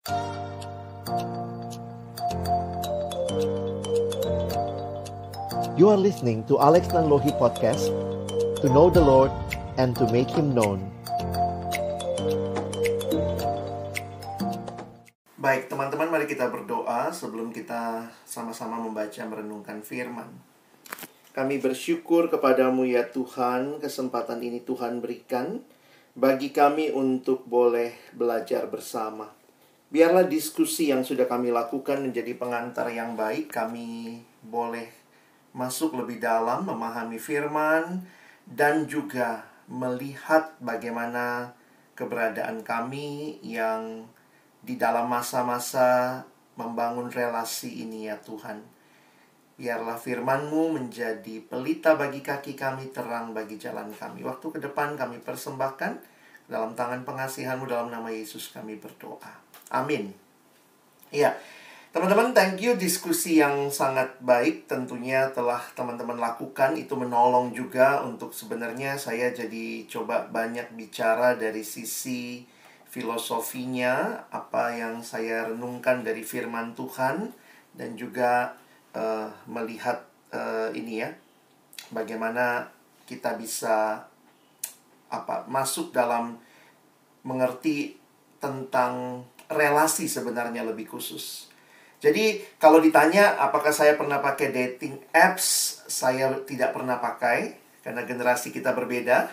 You are listening to Alex Nanlohi Podcast, to know the Lord and to make Him known. Baik, teman-teman, mari kita berdoa sebelum kita sama-sama membaca merenungkan firman. Kami bersyukur kepadamu ya Tuhan, kesempatan ini Tuhan berikan bagi kami untuk boleh belajar bersama. Biarlah diskusi yang sudah kami lakukan menjadi pengantar yang baik. Kami boleh masuk lebih dalam, memahami firman, dan juga melihat bagaimana keberadaan kami yang di dalam masa-masa membangun relasi ini ya Tuhan. Biarlah firman-Mu menjadi pelita bagi kaki kami, terang bagi jalan kami. Waktu ke depan kami persembahkan dalam tangan pengasihan-Mu, dalam nama Yesus kami berdoa. Amin. Ya, teman-teman, thank you. Diskusi yang sangat baik tentunya telah teman-teman lakukan. Itu menolong juga untuk sebenarnya saya jadi coba banyak bicara dari sisi filosofinya, apa yang saya renungkan dari firman Tuhan, dan juga melihat ini ya, bagaimana kita bisa masuk dalam mengerti tentang relasi sebenarnya lebih khusus. Jadi kalau ditanya apakah saya pernah pakai dating apps, saya tidak pernah pakai karena generasi kita berbeda.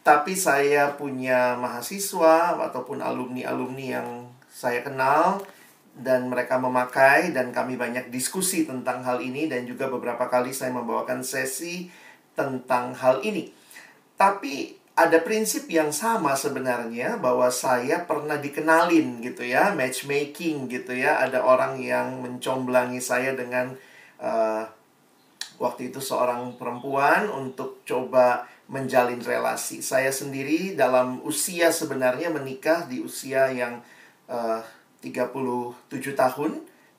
Tapi saya punya mahasiswa ataupun alumni-alumni yang saya kenal dan mereka memakai, dan kami banyak diskusi tentang hal ini, dan juga beberapa kali saya membawakan sesi tentang hal ini. Tapi ada prinsip yang sama sebenarnya, bahwa saya pernah dikenalin gitu ya, matchmaking gitu ya. Ada orang yang mencomblangi saya dengan waktu itu seorang perempuan untuk coba menjalin relasi. Saya sendiri dalam usia sebenarnya menikah di usia yang 37 tahun.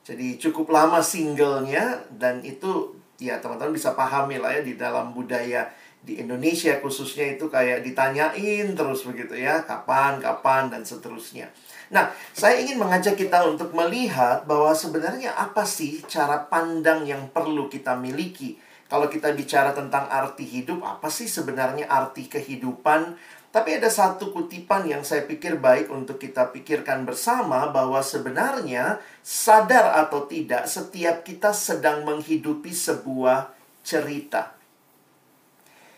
Jadi cukup lama singlenya, dan itu ya teman-teman bisa pahami lah ya, di dalam budaya di Indonesia khususnya itu kayak ditanyain terus begitu ya, kapan, dan seterusnya. Nah, saya ingin mengajak kita untuk melihat bahwa sebenarnya apa sih cara pandang yang perlu kita miliki. Kalau kita bicara tentang arti hidup, apa sih sebenarnya arti kehidupan? Tapi ada satu kutipan yang saya pikir baik untuk kita pikirkan bersama, bahwa sebenarnya sadar atau tidak, setiap kita sedang menghidupi sebuah cerita.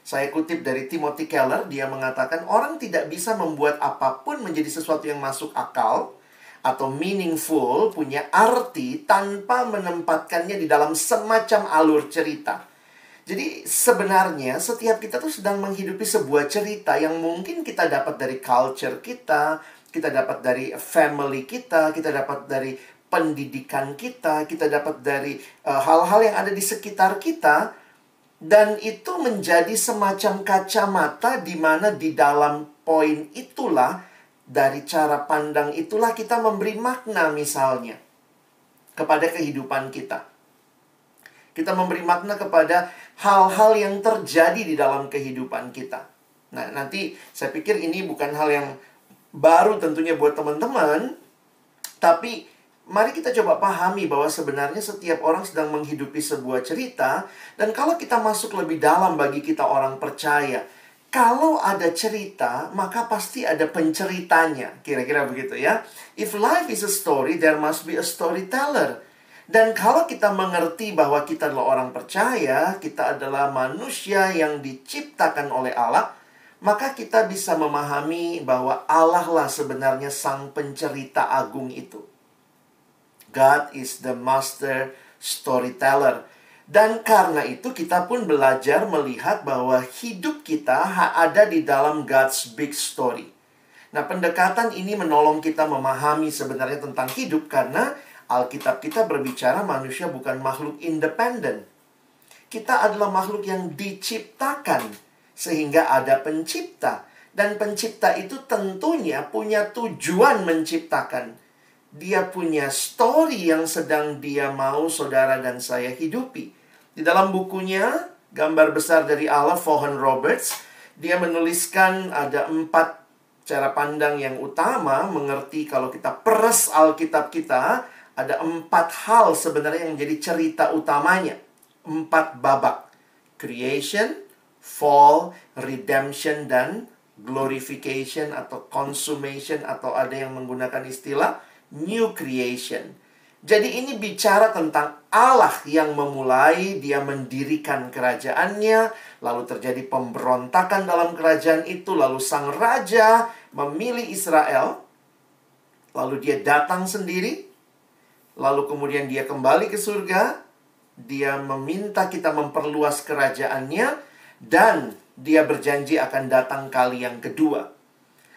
Saya kutip dari Timothy Keller, dia mengatakan orang tidak bisa membuat apapun menjadi sesuatu yang masuk akal atau meaningful, punya arti, tanpa menempatkannya di dalam semacam alur cerita. Jadi sebenarnya setiap kita tuh sedang menghidupi sebuah cerita yang mungkin kita dapat dari culture kita dapat dari family kita dapat dari pendidikan kita dapat dari hal-hal yang ada di sekitar kita. Dan itu menjadi semacam kacamata di mana di dalam poin itulah, dari cara pandang itulah kita memberi makna misalnya kepada kehidupan kita. Kita memberi makna kepada hal-hal yang terjadi di dalam kehidupan kita. Nah, nanti saya pikir ini bukan hal yang baru tentunya buat teman-teman. Tapi mari kita coba pahami bahwa sebenarnya setiap orang sedang menghidupi sebuah cerita. Dan kalau kita masuk lebih dalam bagi kita orang percaya, kalau ada cerita, maka pasti ada penceritanya. Kira-kira begitu ya. If life is a story, there must be a storyteller. Dan kalau kita mengerti bahwa kita adalah orang percaya, kita adalah manusia yang diciptakan oleh Allah, maka kita bisa memahami bahwa Allah lah sebenarnya sang pencerita agung itu. God is the master storyteller. Dan karena itu kita pun belajar melihat bahwa hidup kita ada di dalam God's big story. Nah, pendekatan ini menolong kita memahami sebenarnya tentang hidup, karena Alkitab kita berbicara manusia bukan makhluk independen. Kita adalah makhluk yang diciptakan, sehingga ada pencipta. Dan pencipta itu tentunya punya tujuan menciptakan. Dia punya story yang sedang dia mau saudara dan saya hidupi. Di dalam bukunya, Gambar Besar dari Allah, Vaughan Roberts, dia menuliskan ada 4 cara pandang yang utama mengerti kalau kita peres Alkitab kita, ada 4 hal sebenarnya yang menjadi cerita utamanya. 4 babak. Creation, fall, redemption, dan glorification atau consummation, atau ada yang menggunakan istilah new creation. Jadi ini bicara tentang Allah yang memulai, dia mendirikan kerajaannya, lalu terjadi pemberontakan dalam kerajaan itu, lalu sang raja memilih Israel, lalu dia datang sendiri, lalu kemudian dia kembali ke surga, dia meminta kita memperluas kerajaannya, dan dia berjanji akan datang kali yang kedua.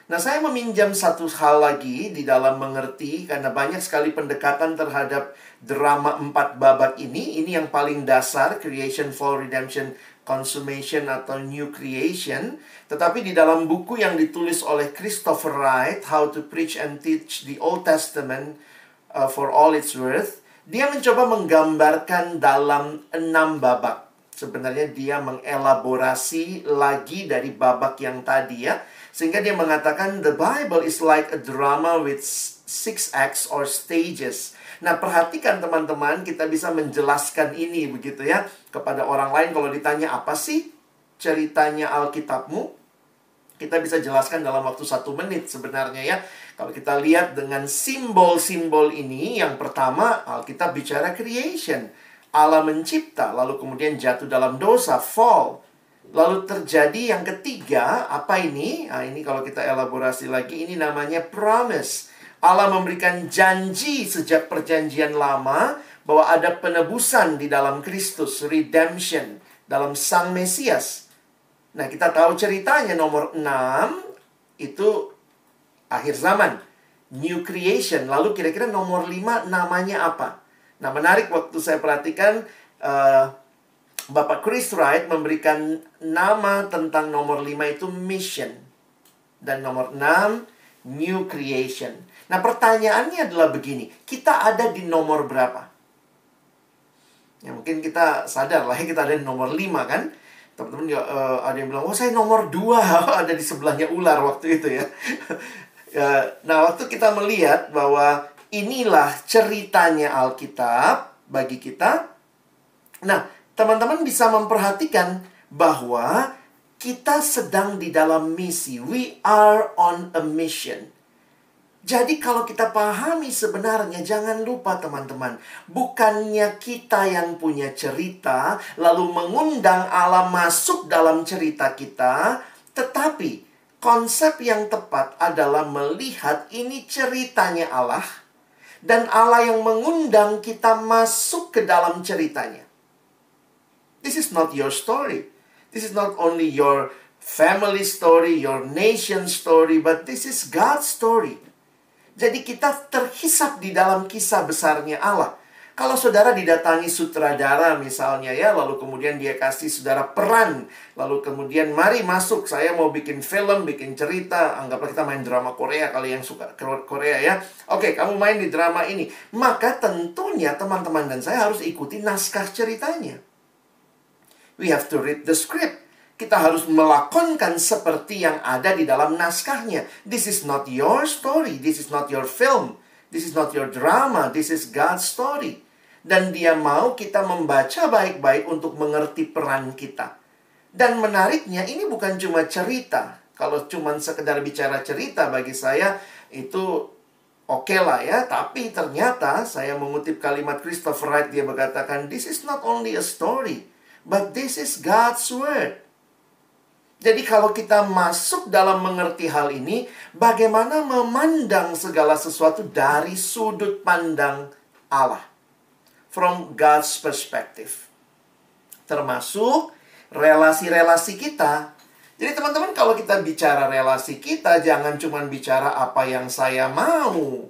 Nah, saya meminjam satu hal lagi di dalam mengerti, karena banyak sekali pendekatan terhadap drama 4 babak ini. Ini yang paling dasar, creation, fall, redemption, consummation, atau new creation. Tetapi di dalam buku yang ditulis oleh Christopher Wright, How to Preach and Teach the Old Testament for All Its Worth, dia mencoba menggambarkan dalam 6 babak. Sebenarnya dia mengelaborasi lagi dari babak yang tadi ya. Sehingga dia mengatakan, the Bible is like a drama with 6 acts or stages. Nah, perhatikan teman-teman, kita bisa menjelaskan ini begitu ya. Kepada orang lain kalau ditanya, apa sih ceritanya Alkitabmu? Kita bisa jelaskan dalam waktu 1 menit sebenarnya ya. Kalau kita lihat dengan simbol-simbol ini, yang pertama, Alkitab bicara creation. Allah mencipta, lalu kemudian jatuh dalam dosa, fall. Lalu terjadi yang ketiga, apa ini? Nah, ini kalau kita elaborasi lagi, ini namanya promise. Allah memberikan janji sejak perjanjian lama bahwa ada penebusan di dalam Kristus, redemption, dalam Sang Mesias. Nah, kita tahu ceritanya nomor 6, itu akhir zaman, new creation. Lalu kira-kira nomor 5 namanya apa? Nah, menarik waktu saya perhatikan, Bapak Chris Wright memberikan nama tentang nomor 5 itu mission. Dan nomor 6, new creation. Nah, pertanyaannya adalah begini. Kita ada di nomor berapa? Ya, mungkin kita sadar lah ya, kita ada di nomor 5 kan? Teman-teman ada yang bilang, oh saya nomor 2. Ada di sebelahnya ular waktu itu ya. Nah, waktu kita melihat bahwa inilah ceritanya Alkitab bagi kita. Nah, teman-teman bisa memperhatikan bahwa kita sedang di dalam misi. We are on a mission. Jadi kalau kita pahami sebenarnya, jangan lupa teman-teman, bukannya kita yang punya cerita, lalu mengundang Allah masuk dalam cerita kita, tetapi konsep yang tepat adalah melihat ini ceritanya Allah, dan Allah yang mengundang kita masuk ke dalam ceritanya. This is not your story. This is not only your family story, your nation story, but this is God's story. Jadi kita terhisap di dalam kisah besarnya Allah. Kalau saudara didatangi sutradara misalnya ya, lalu kemudian dia kasih saudara peran, lalu kemudian mari masuk, saya mau bikin film, bikin cerita, anggaplah kita main drama Korea, kalau yang suka Korea ya. Oke, kamu main di drama ini. Maka tentunya teman-teman dan saya harus ikuti naskah ceritanya. We have to read the script. Kita harus melakonkan seperti yang ada di dalam naskahnya. This is not your story. This is not your film. This is not your drama. This is God's story. Dan dia mau kita membaca baik-baik untuk mengerti peran kita. Dan menariknya, ini bukan cuma cerita. Kalau cuma sekedar bicara cerita, bagi saya itu oke lah ya. Tapi ternyata saya mengutip kalimat Christopher Wright. Dia berkatakan, this is not only a story, but this is God's word. Jadi kalau kita masuk dalam mengerti hal ini, bagaimana memandang segala sesuatu dari sudut pandang Allah. From God's perspective. Termasuk relasi-relasi kita. Jadi teman-teman, kalau kita bicara relasi kita, jangan cuma bicara apa yang saya mau.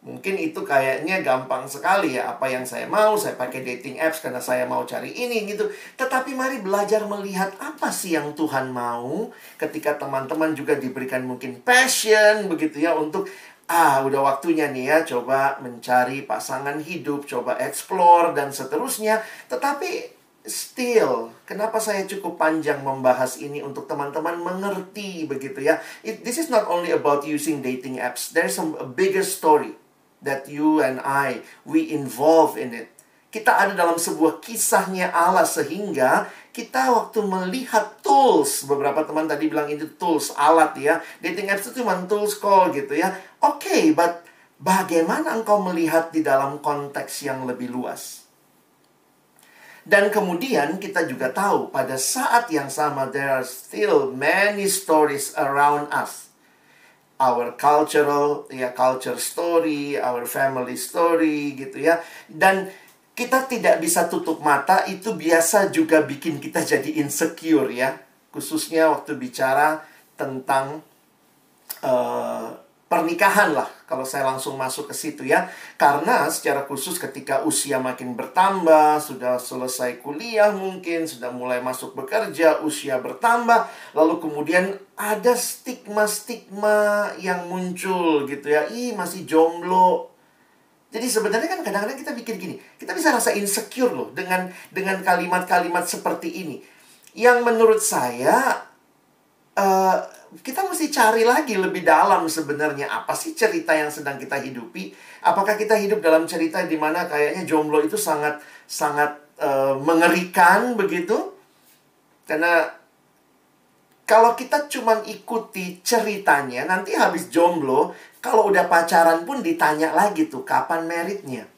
Mungkin itu kayaknya gampang sekali ya. Apa yang saya mau, saya pakai dating apps karena saya mau cari ini gitu. Tetapi mari belajar melihat apa sih yang Tuhan mau. Ketika teman-teman juga diberikan mungkin passion begitu ya. Untuk udah waktunya nih ya, coba mencari pasangan hidup, coba explore dan seterusnya. Tetapi still, kenapa saya cukup panjang membahas ini untuk teman-teman mengerti begitu ya. This is not only about using dating apps. There's a bigger story that you and we involve in it. Kita ada dalam sebuah kisahnya Allah sehingga kita waktu melihat tools, beberapa teman tadi bilang itu tools, alat ya. Dating apps itu cuma tools kok gitu ya. Oke, but bagaimana engkau melihat di dalam konteks yang lebih luas? Dan kemudian kita juga tahu pada saat yang sama there are still many stories around us. Our culture story, our family story gitu ya. Dan kita tidak bisa tutup mata, itu biasa juga bikin kita jadi insecure ya. Khususnya waktu bicara tentang pernikahan lah, kalau saya langsung masuk ke situ ya. Karena secara khusus ketika usia makin bertambah, sudah selesai kuliah mungkin, sudah mulai masuk bekerja, usia bertambah, lalu kemudian ada stigma-stigma yang muncul gitu ya. Ih, masih jomblo. Jadi sebenarnya kan kadang-kadang kita pikir gini, kita bisa rasa insecure loh dengan kalimat-kalimat seperti ini. Yang menurut saya kita mesti cari lagi lebih dalam sebenarnya apa sih cerita yang sedang kita hidupi. Apakah kita hidup dalam cerita di mana kayaknya jomblo itu sangat mengerikan begitu? Karena kalau kita cuma ikuti ceritanya, nanti habis jomblo, kalau udah pacaran pun ditanya lagi tuh kapan meritnya.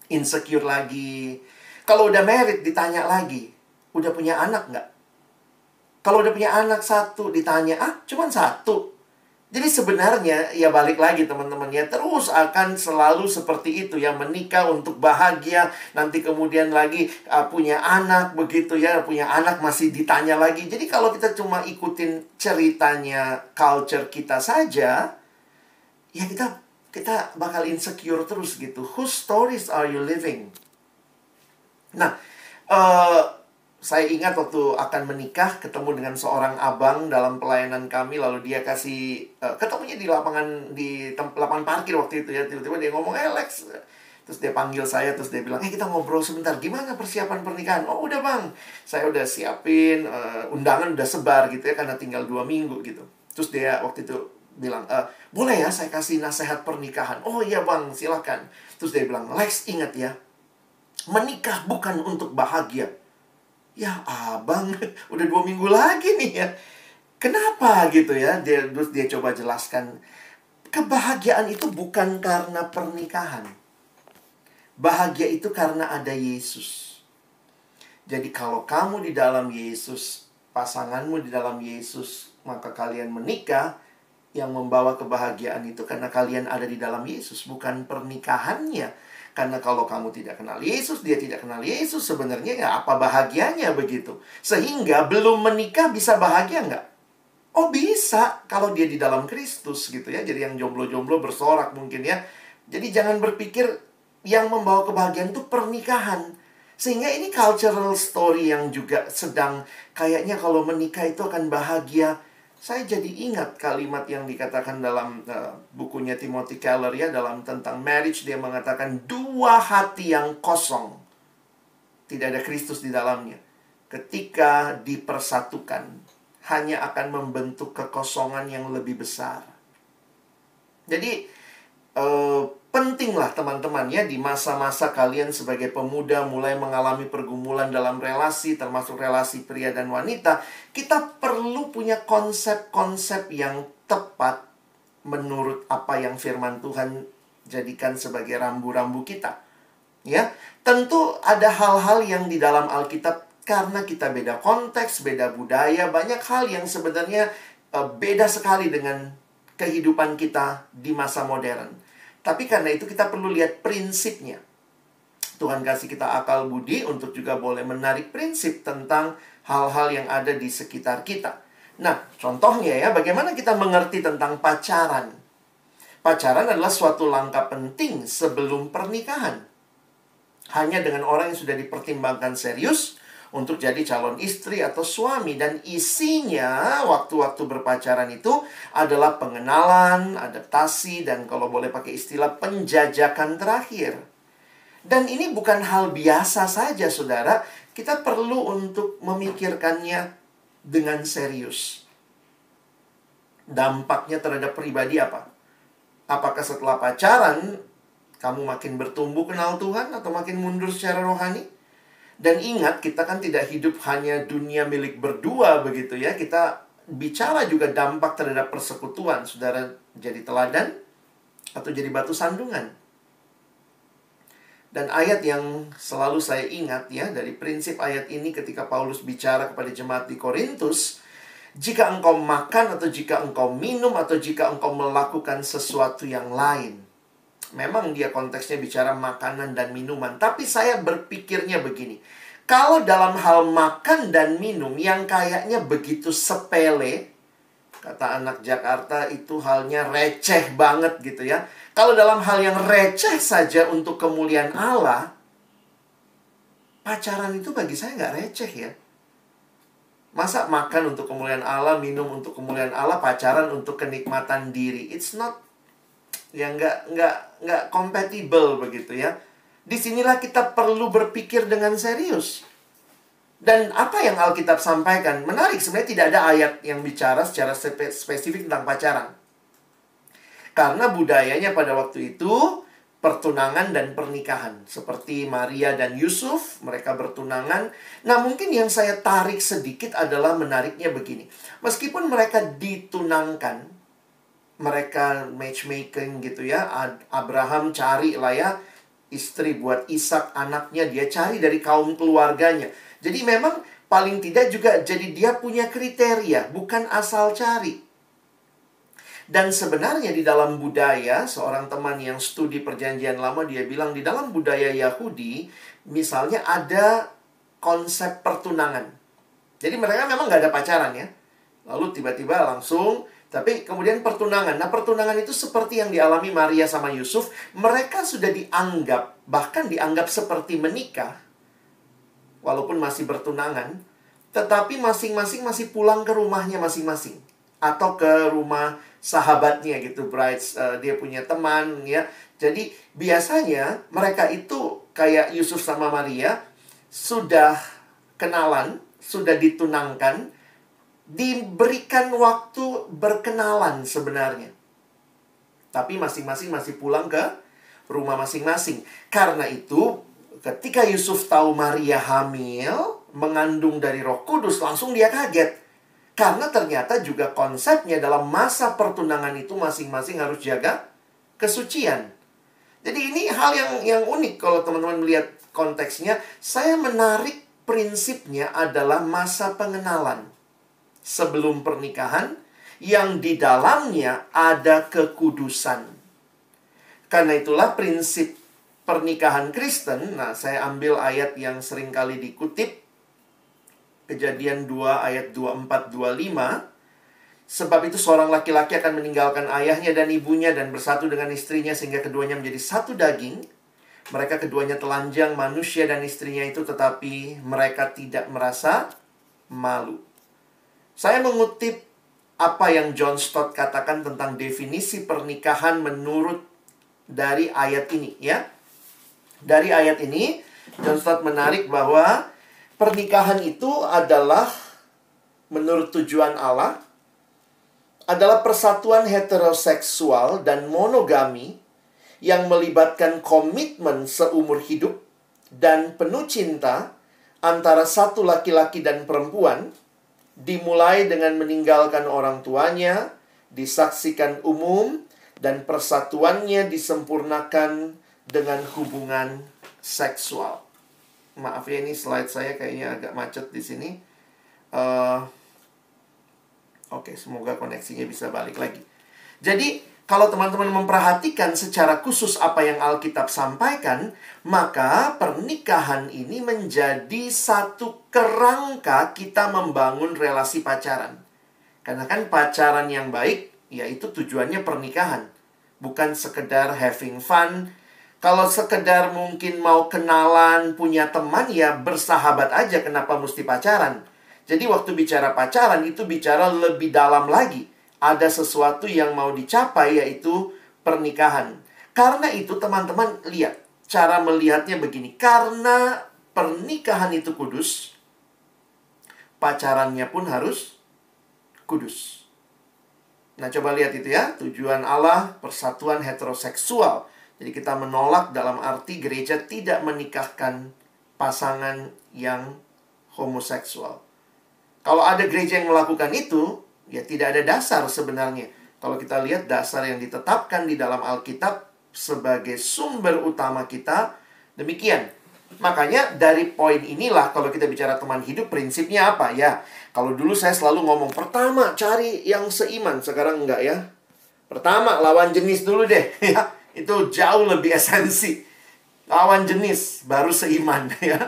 Insecure lagi. Kalau udah merit ditanya lagi, udah punya anak nggak? Kalau udah punya anak satu, ditanya, cuman satu. Jadi sebenarnya, ya balik lagi teman-teman ya, terus akan selalu seperti itu ya, menikah untuk bahagia, nanti kemudian lagi punya anak begitu ya, punya anak masih ditanya lagi. Jadi kalau kita cuma ikutin ceritanya culture kita saja, ya kita bakal insecure terus gitu. Whose stories are you living? Nah, saya ingat waktu akan menikah, ketemu dengan seorang abang dalam pelayanan kami, lalu dia kasih, ketemunya di lapangan parkir waktu itu ya, tiba-tiba dia ngomong, Lex, terus dia panggil saya, terus dia bilang, kita ngobrol sebentar, gimana persiapan pernikahan? Oh udah bang, saya udah siapin, undangan udah sebar gitu ya, karena tinggal 2 minggu gitu. Terus dia waktu itu bilang, boleh ya saya kasih nasihat pernikahan? Oh iya bang, silakan. Terus dia bilang, Lex ingat ya, menikah bukan untuk bahagia. Ya abang, udah 2 minggu lagi nih ya. Kenapa gitu ya? Terus dia coba jelaskan. Kebahagiaan itu bukan karena pernikahan. Bahagia itu karena ada Yesus. Jadi kalau kamu di dalam Yesus, pasanganmu di dalam Yesus, maka kalian menikah. Yang membawa kebahagiaan itu karena kalian ada di dalam Yesus, bukan pernikahannya. Karena kalau kamu tidak kenal Yesus, dia tidak kenal Yesus, sebenarnya ya apa bahagianya begitu. Sehingga belum menikah bisa bahagia nggak? Oh bisa, kalau dia di dalam Kristus gitu ya. Jadi yang jomblo-jomblo bersorak mungkin ya. Jadi jangan berpikir yang membawa kebahagiaan itu pernikahan. Sehingga ini cultural story yang juga sedang kayaknya kalau menikah itu akan bahagia. Saya jadi ingat kalimat yang dikatakan dalam bukunya Timothy Keller ya, dalam tentang marriage. Dia mengatakan 2 hati yang kosong, tidak ada Kristus di dalamnya, ketika dipersatukan, hanya akan membentuk kekosongan yang lebih besar. Jadi pentinglah teman-teman ya, di masa-masa kalian sebagai pemuda mulai mengalami pergumulan dalam relasi, termasuk relasi pria dan wanita, kita perlu punya konsep-konsep yang tepat menurut apa yang firman Tuhan jadikan sebagai rambu-rambu kita. Ya, tentu ada hal-hal yang di dalam Alkitab, karena kita beda konteks, beda budaya, banyak hal yang sebenarnya beda sekali dengan kehidupan kita di masa modern. Tapi karena itu kita perlu lihat prinsipnya. Tuhan kasih kita akal budi untuk juga boleh menarik prinsip tentang hal-hal yang ada di sekitar kita. Nah, contohnya ya, bagaimana kita mengerti tentang pacaran. Pacaran adalah suatu langkah penting sebelum pernikahan. Hanya dengan orang yang sudah dipertimbangkan serius untuk jadi calon istri atau suami. Dan isinya waktu-waktu berpacaran itu adalah pengenalan, adaptasi, dan kalau boleh pakai istilah penjajakan terakhir. Dan ini bukan hal biasa saja, saudara. kita perlu untuk memikirkannya dengan serius. Dampaknya terhadap pribadi apa? Apakah setelah pacaran kamu makin bertumbuh kenal Tuhan atau makin mundur secara rohani? Dan ingat, kita kan tidak hidup hanya dunia milik berdua begitu ya. Kita bicara juga dampak terhadap persekutuan. Saudara jadi teladan atau jadi batu sandungan. Dan ayat yang selalu saya ingat ya, dari prinsip ayat ini ketika Paulus bicara kepada jemaat di Korintus, jika engkau makan atau jika engkau minum atau jika engkau melakukan sesuatu yang lain. Memang dia konteksnya bicara makanan dan minuman. Tapi saya berpikirnya begini. Kalau dalam hal makan dan minum yang kayaknya begitu sepele, kata anak Jakarta itu halnya receh banget gitu ya. Kalau dalam hal yang receh saja untuk kemuliaan Allah, pacaran itu bagi saya nggak receh ya. Masa makan untuk kemuliaan Allah, minum untuk kemuliaan Allah, pacaran untuk kenikmatan diri. It's not, ya nggak compatible begitu ya. Disinilah kita perlu berpikir dengan serius. Dan apa yang Alkitab sampaikan, menarik sebenarnya tidak ada ayat yang bicara secara spesifik tentang pacaran. Karena budayanya pada waktu itu pertunangan dan pernikahan. Seperti Maria dan Yusuf, mereka bertunangan. Nah, mungkin yang saya tarik sedikit adalah menariknya begini. Meskipun mereka ditunangkan, mereka matchmaking gitu ya. Abraham cari lah ya istri buat Ishak anaknya, dia cari dari kaum keluarganya. Jadi memang paling tidak juga jadi dia punya kriteria, bukan asal cari. Dan sebenarnya di dalam budaya, seorang teman yang studi perjanjian lama, dia bilang di dalam budaya Yahudi, misalnya ada konsep pertunangan. Jadi mereka memang nggak ada pacaran ya. Lalu tiba-tiba langsung, tapi kemudian pertunangan. Nah, pertunangan itu seperti yang dialami Maria sama Yusuf. Mereka sudah dianggap, bahkan dianggap seperti menikah. Walaupun masih bertunangan, tetapi masing-masing masih pulang ke rumahnya masing-masing. Atau ke rumah sahabatnya gitu, brides, dia punya teman ya. Jadi biasanya mereka itu kayak Yusuf sama Maria sudah kenalan, sudah ditunangkan, diberikan waktu berkenalan sebenarnya. Tapi masing-masing masih pulang ke rumah masing-masing. Karena itu ketika Yusuf tahu Maria hamil, mengandung dari Roh Kudus, langsung dia kaget. Karena ternyata juga konsepnya dalam masa pertunangan itu masing-masing harus jaga kesucian. Jadi ini hal yang unik kalau teman-teman melihat konteksnya. Saya menarik prinsipnya adalah masa pengenalan sebelum pernikahan yang di dalamnya ada kekudusan. Karena itulah prinsip pernikahan Kristen. Nah, saya ambil ayat yang sering kali dikutip, Kejadian 2 ayat 24-25. Sebab itu seorang laki-laki akan meninggalkan ayahnya dan ibunya dan bersatu dengan istrinya sehingga keduanya menjadi satu daging. Mereka keduanya telanjang, manusia dan istrinya itu, tetapi mereka tidak merasa malu. Saya mengutip apa yang John Stott katakan tentang definisi pernikahan menurut dari ayat ini ya. Dari ayat ini John Stott menarik bahwa pernikahan itu adalah, menurut tujuan Allah, adalah persatuan heteroseksual dan monogami yang melibatkan komitmen seumur hidup dan penuh cinta antara satu laki-laki dan perempuan, dimulai dengan meninggalkan orang tuanya, disaksikan umum, dan persatuannya disempurnakan dengan hubungan seksual. Maaf ya, ini slide saya kayaknya agak macet di sini. Oke, semoga koneksinya bisa balik lagi. Jadi, kalau teman-teman memperhatikan secara khusus apa yang Alkitab sampaikan, maka pernikahan ini menjadi satu kerangka kita membangun relasi pacaran. Karena kan pacaran yang baik, yaitu tujuannya pernikahan. Bukan sekedar having fun. Kalau sekedar mungkin mau kenalan, punya teman, ya bersahabat aja, kenapa mesti pacaran? Jadi waktu bicara pacaran itu bicara lebih dalam lagi. Ada sesuatu yang mau dicapai, yaitu pernikahan. Karena itu teman-teman lihat, cara melihatnya begini. Karena pernikahan itu kudus, pacarannya pun harus kudus. Nah, coba lihat itu ya. Tujuan Allah, persatuan heteroseksual. Jadi kita menolak dalam arti gereja tidak menikahkan pasangan yang homoseksual. Kalau ada gereja yang melakukan itu, ya tidak ada dasar sebenarnya. Kalau kita lihat dasar yang ditetapkan di dalam Alkitab sebagai sumber utama kita, demikian. Makanya dari poin inilah kalau kita bicara teman hidup, prinsipnya apa ya? Kalau dulu saya selalu ngomong, pertama cari yang seiman. Sekarang enggak ya. Pertama lawan jenis dulu deh ya. Itu jauh lebih esensi. Lawan jenis baru seiman ya.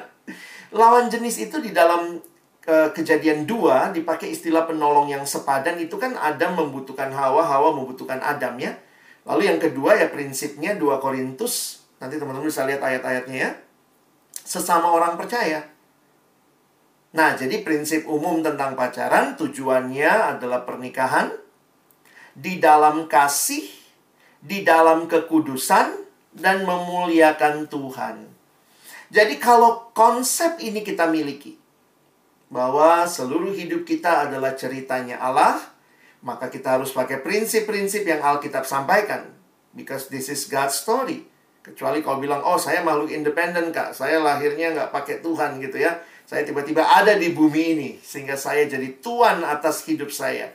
Lawan jenis itu di dalam Kejadian 2 dipakai istilah penolong yang sepadan. Itu kan Adam membutuhkan Hawa, Hawa membutuhkan Adam ya. Lalu yang kedua ya prinsipnya 2 Korintus. Nanti teman-teman bisa lihat ayat-ayatnya ya. Sesama orang percaya. Nah, jadi prinsip umum tentang pacaran tujuannya adalah pernikahan di dalam kasih, di dalam kekudusan, dan memuliakan Tuhan. Jadi kalau konsep ini kita miliki, bahwa seluruh hidup kita adalah ceritanya Allah, maka kita harus pakai prinsip-prinsip yang Alkitab sampaikan. Because this is God's story. Kecuali kau bilang, oh saya makhluk independen kak, saya lahirnya nggak pakai Tuhan gitu ya. Saya tiba-tiba ada di bumi ini, sehingga saya jadi tuan atas hidup saya.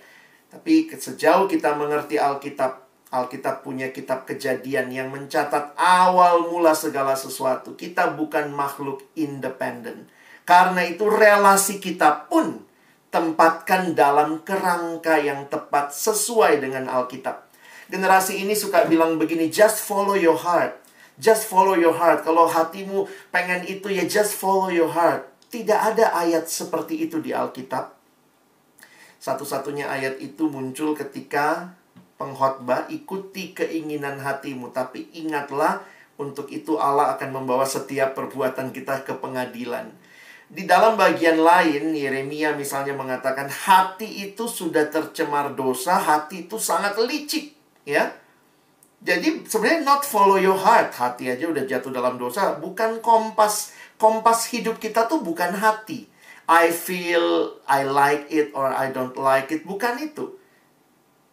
Tapi sejauh kita mengerti Alkitab, Alkitab punya kitab Kejadian yang mencatat awal mula segala sesuatu. Kita bukan makhluk independen. Karena itu relasi kita pun tempatkan dalam kerangka yang tepat sesuai dengan Alkitab. Generasi ini suka bilang begini, just follow your heart. Just follow your heart. Kalau hatimu pengen itu ya just follow your heart. Tidak ada ayat seperti itu di Alkitab. Satu-satunya ayat itu muncul ketika pengkhotbah, ikuti keinginan hatimu. Tapi ingatlah, untuk itu Allah akan membawa setiap perbuatan kita ke pengadilan. Di dalam bagian lain, Yeremia misalnya mengatakan, hati itu sudah tercemar dosa, hati itu sangat licik, ya. Jadi sebenarnya not follow your heart, hati aja udah jatuh dalam dosa, bukan kompas. Kompas hidup kita tuh bukan hati. I feel, I like it or I don't like it, bukan itu.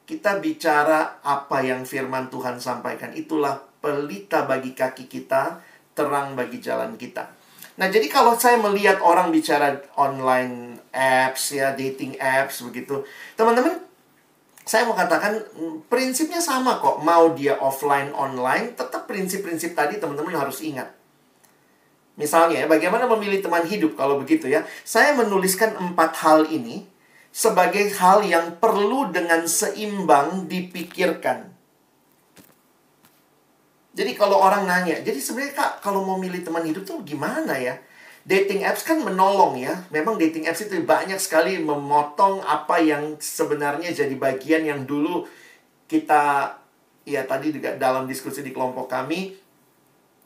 Kita bicara apa yang firman Tuhan sampaikan, itulah pelita bagi kaki kita, terang bagi jalan kita. Nah, jadi kalau saya melihat orang bicara online apps ya, dating apps begitu, teman-teman, saya mau katakan prinsipnya sama kok. Mau dia offline, online, tetap prinsip-prinsip tadi teman-teman harus ingat. Misalnya, bagaimana memilih teman hidup kalau begitu ya. Saya menuliskan 4 hal ini sebagai hal yang perlu dengan seimbang dipikirkan. Jadi kalau orang nanya, jadi sebenarnya kak, kalau mau milih teman hidup tuh gimana ya? Dating apps kan menolong ya. Memang dating apps itu banyak sekali memotong apa yang sebenarnya jadi bagian yang dulu kita, ya tadi juga dalam diskusi di kelompok kami,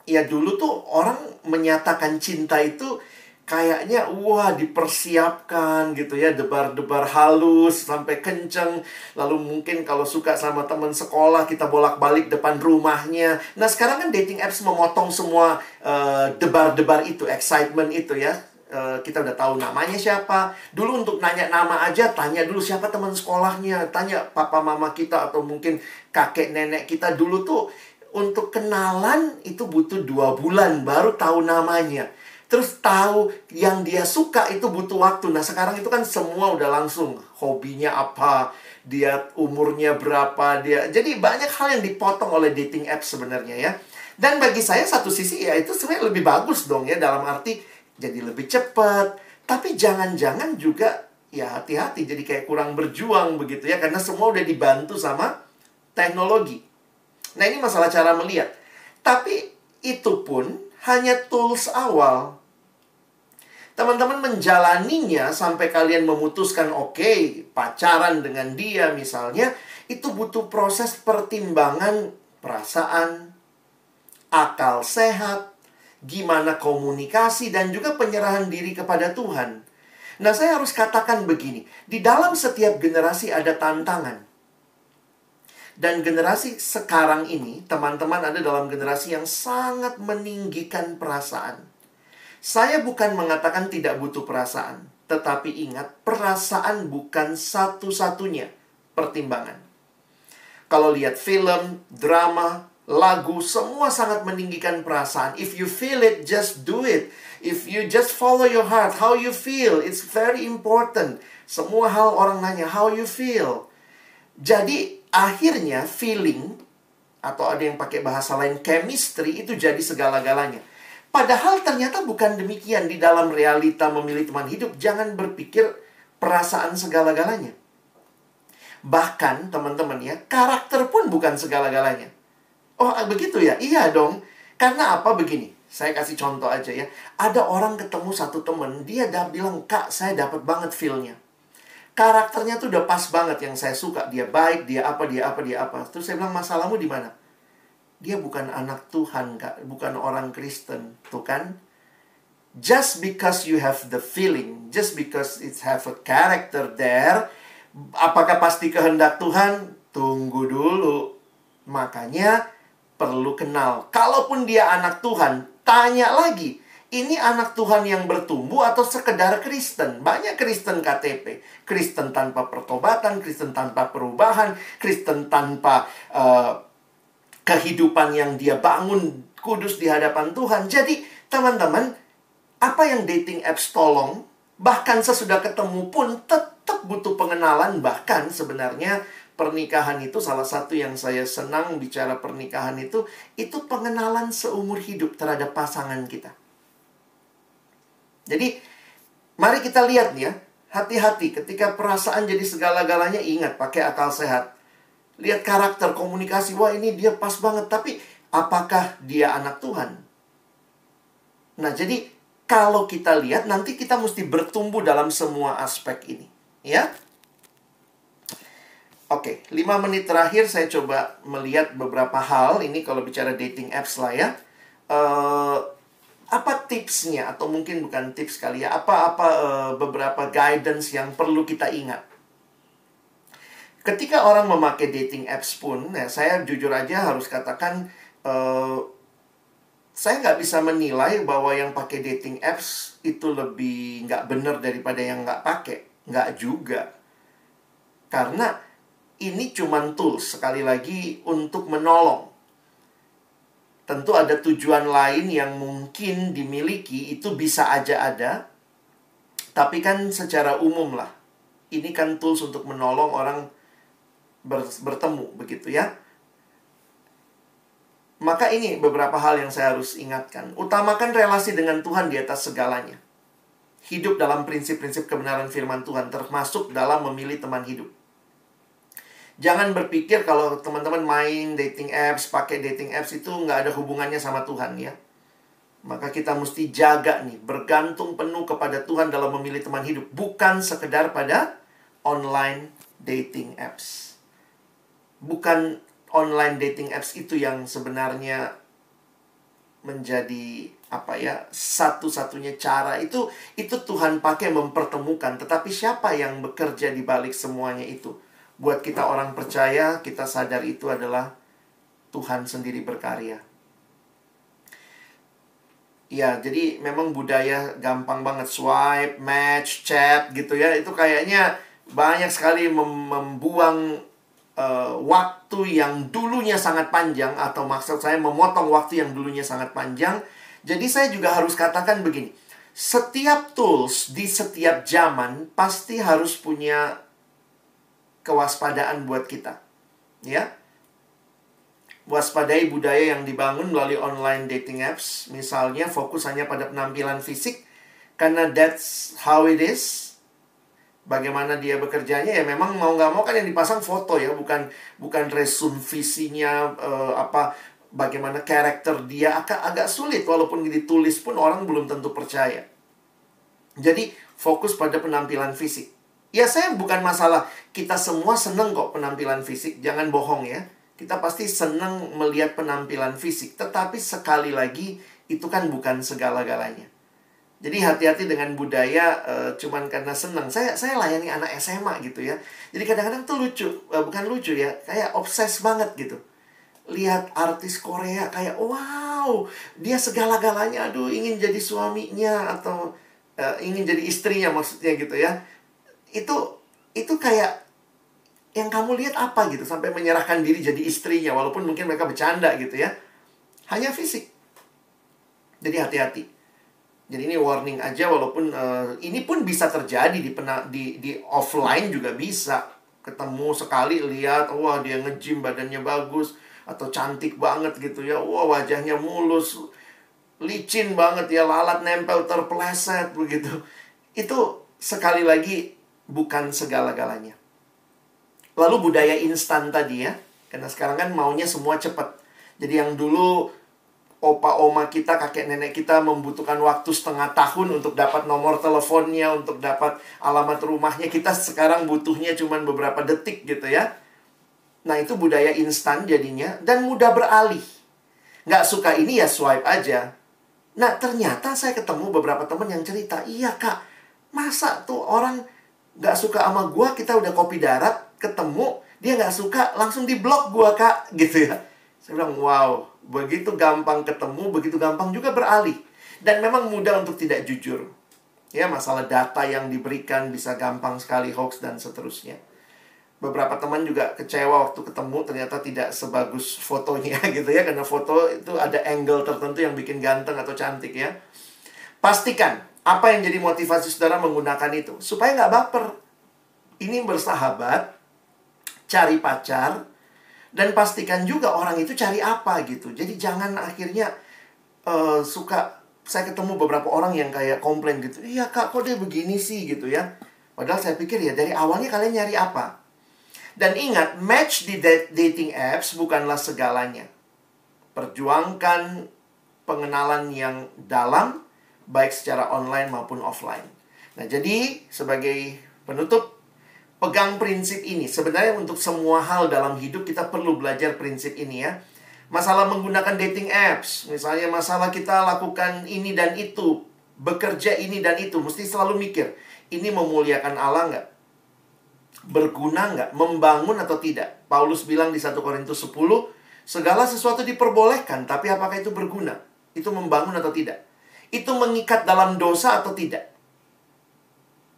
ya dulu tuh orang menyatakan cinta itu kayaknya wah dipersiapkan gitu ya, debar-debar halus sampai kenceng. Lalu mungkin kalau suka sama teman sekolah kita bolak-balik depan rumahnya. Nah sekarang kan dating apps memotong semua debar-debar itu, excitement itu ya. Kita udah tahu namanya siapa. Dulu untuk nanya nama aja, tanya dulu siapa teman sekolahnya, tanya papa mama kita atau mungkin kakek nenek kita. Dulu tuh untuk kenalan itu butuh 2 bulan baru tahu namanya. Terus tahu yang dia suka itu butuh waktu. Nah sekarang itu kan semua udah langsung. Hobinya apa, dia umurnya berapa, dia. Jadi banyak hal yang dipotong oleh dating apps sebenarnya ya. Dan bagi saya satu sisi ya itu sebenarnya lebih bagus dong ya. Dalam arti jadi lebih cepat. Tapi jangan-jangan juga ya hati-hati. Jadi kayak kurang berjuang begitu ya. Karena semua udah dibantu sama teknologi. Nah ini masalah cara melihat. Tapi itu pun hanya tools awal. Teman-teman menjalaninya sampai kalian memutuskan oke, pacaran dengan dia misalnya, itu butuh proses pertimbangan perasaan, akal sehat, gimana komunikasi, dan juga penyerahan diri kepada Tuhan. Nah, saya harus katakan begini, di dalam setiap generasi ada tantangan. Dan generasi sekarang ini, teman-teman ada dalam generasi yang sangat meninggikan perasaan. Saya bukan mengatakan tidak butuh perasaan, tetapi ingat, perasaan bukan satu-satunya pertimbangan. Kalau lihat film, drama, lagu, semua sangat meninggikan perasaan. If you feel it, just do it. If you just follow your heart, how you feel, it's very important. Semua hal orang nanya, how you feel. Jadi, akhirnya feeling, atau ada yang pakai bahasa lain, chemistry, itu jadi segala-galanya. Padahal ternyata bukan demikian. Di dalam realita memilih teman hidup, jangan berpikir perasaan segala-galanya. Bahkan, teman-teman ya, karakter pun bukan segala-galanya. Oh, begitu ya? Iya dong. Karena apa begini? Saya kasih contoh aja ya. Ada orang ketemu satu teman, dia udah bilang, "Kak, saya dapat banget feel-nya. Karakternya tuh udah pas banget yang saya suka. Dia baik, dia apa, dia apa, dia apa." Terus saya bilang, "Masalahmu di mana?" Dia bukan anak Tuhan, Kak. Bukan orang Kristen. Tuh kan? Just because you have the feeling, just because it have a character there, apakah pasti kehendak Tuhan? Tunggu dulu. Makanya perlu kenal. Kalaupun dia anak Tuhan, tanya lagi. Ini anak Tuhan yang bertumbuh atau sekedar Kristen? Banyak Kristen KTP. Kristen tanpa pertobatan, Kristen tanpa perubahan, Kristen tanpa kehidupan yang dia bangun kudus di hadapan Tuhan. Jadi, teman-teman, apa yang dating apps tolong, bahkan sesudah ketemu pun tetap butuh pengenalan. Bahkan sebenarnya pernikahan itu salah satu yang saya senang bicara pernikahan itu pengenalan seumur hidup terhadap pasangan kita. Jadi, mari kita lihat nih ya, hati-hati ketika perasaan jadi segala-galanya, ingat pakai akal sehat. Lihat karakter, komunikasi, wah ini dia pas banget. Tapi apakah dia anak Tuhan? Nah, jadi kalau kita lihat, nanti kita mesti bertumbuh dalam semua aspek ini. Ya? Oke, 5 menit terakhir saya coba melihat beberapa hal. Ini kalau bicara dating apps lah ya. Apa tipsnya? Atau mungkin bukan tips kali ya. Beberapa guidance yang perlu kita ingat. Ketika orang memakai dating apps pun, ya, saya jujur aja harus katakan, saya nggak bisa menilai bahwa yang pakai dating apps itu lebih nggak benar daripada yang nggak pakai. Nggak juga. Karena ini cuman tools, sekali lagi, untuk menolong. Tentu ada tujuan lain yang mungkin dimiliki, itu bisa aja ada. Tapi kan secara umum lah. Ini kan tools untuk menolong orang bertemu, begitu ya. Maka ini beberapa hal yang saya harus ingatkan. Utamakan relasi dengan Tuhan di atas segalanya. Hidup dalam prinsip-prinsip kebenaran firman Tuhan, termasuk dalam memilih teman hidup. Jangan berpikir kalau teman-teman main dating apps, pakai dating apps itu nggak ada hubungannya sama Tuhan ya. Maka kita mesti jaga nih, bergantung penuh kepada Tuhan dalam memilih teman hidup. Bukan sekedar pada online dating apps. Bukan online dating apps itu yang sebenarnya menjadi satu-satunya cara. Itu Tuhan pakai mempertemukan. Tetapi siapa yang bekerja di balik semuanya itu? Buat kita orang percaya, kita sadar itu adalah Tuhan sendiri berkarya. Ya, jadi memang budaya gampang banget swipe, match, chat gitu ya. Itu kayaknya banyak sekali membuang waktu yang dulunya sangat panjang, atau maksud saya memotong waktu yang dulunya sangat panjang. Jadi saya juga harus katakan begini, setiap tools di setiap zaman pasti harus punya kewaspadaan buat kita, ya. Waspadai budaya yang dibangun melalui online dating apps. Misalnya fokus hanya pada penampilan fisik, karena that's how it is. Bagaimana dia bekerjanya, ya memang mau nggak mau kan yang dipasang foto ya, bukan resume visinya, bagaimana karakter dia. Agak sulit, walaupun ditulis pun orang belum tentu percaya. Jadi fokus pada penampilan fisik. Ya, saya bukan masalah, kita semua seneng kok penampilan fisik, jangan bohong ya. Kita pasti seneng melihat penampilan fisik, tetapi sekali lagi itu kan bukan segala-galanya. Jadi hati-hati dengan budaya cuman karena senang. Saya layani anak SMA gitu ya. Jadi kadang-kadang tuh lucu, bukan lucu ya, kayak obses banget gitu. Lihat artis Korea kayak wow wow, dia segala-galanya, aduh ingin jadi suaminya atau ingin jadi istrinya maksudnya gitu ya. Itu kayak yang kamu lihat apa gitu, sampai menyerahkan diri jadi istrinya, walaupun mungkin mereka bercanda gitu ya. Hanya fisik. Jadi hati-hati. Jadi ini warning aja, walaupun ini pun bisa terjadi di offline juga bisa. Ketemu sekali lihat, wah dia nge-gym, badannya bagus, atau cantik banget gitu ya. Wah wajahnya mulus, licin banget ya, lalat nempel terpeleset begitu. Itu sekali lagi bukan segala-galanya. Lalu budaya instan tadi ya, karena sekarang kan maunya semua cepat. Jadi yang dulu opa oma kita, kakek nenek kita membutuhkan waktu setengah tahun untuk dapat nomor teleponnya, untuk dapat alamat rumahnya. Kita sekarang butuhnya cuma beberapa detik gitu ya. Nah itu budaya instan jadinya, dan mudah beralih. Nggak suka ini ya swipe aja. Nah ternyata saya ketemu beberapa teman yang cerita, iya kak, masa tuh orang nggak suka sama gua, kita udah kopi darat, ketemu, dia nggak suka, langsung di-blok gua kak, gitu ya. Saya bilang, wow, begitu gampang ketemu, begitu gampang juga beralih. Dan memang mudah untuk tidak jujur. Ya, masalah data yang diberikan bisa gampang sekali hoax dan seterusnya. Beberapa teman juga kecewa waktu ketemu, ternyata tidak sebagus fotonya gitu ya. Karena foto itu ada angle tertentu yang bikin ganteng atau cantik ya. Pastikan, apa yang jadi motivasi saudara menggunakan itu? Supaya nggak baper. Ini bersahabat, cari pacar, dan pastikan juga orang itu cari apa gitu. Jadi jangan akhirnya saya ketemu beberapa orang yang kayak komplain gitu. Iya kak, kok dia begini sih gitu ya. Padahal saya pikir ya dari awalnya kalian nyari apa. Dan ingat, match di dating apps bukanlah segalanya. Perjuangkan pengenalan yang dalam, baik secara online maupun offline. Nah jadi sebagai penutup, pegang prinsip ini. Sebenarnya untuk semua hal dalam hidup kita perlu belajar prinsip ini ya. Masalah menggunakan dating apps, misalnya masalah kita lakukan ini dan itu, bekerja ini dan itu, mesti selalu mikir, ini memuliakan Allah nggak? Berguna nggak? Membangun atau tidak? Paulus bilang di 1 Korintus 10, segala sesuatu diperbolehkan, tapi apakah itu berguna? Itu membangun atau tidak? Itu mengikat dalam dosa atau tidak?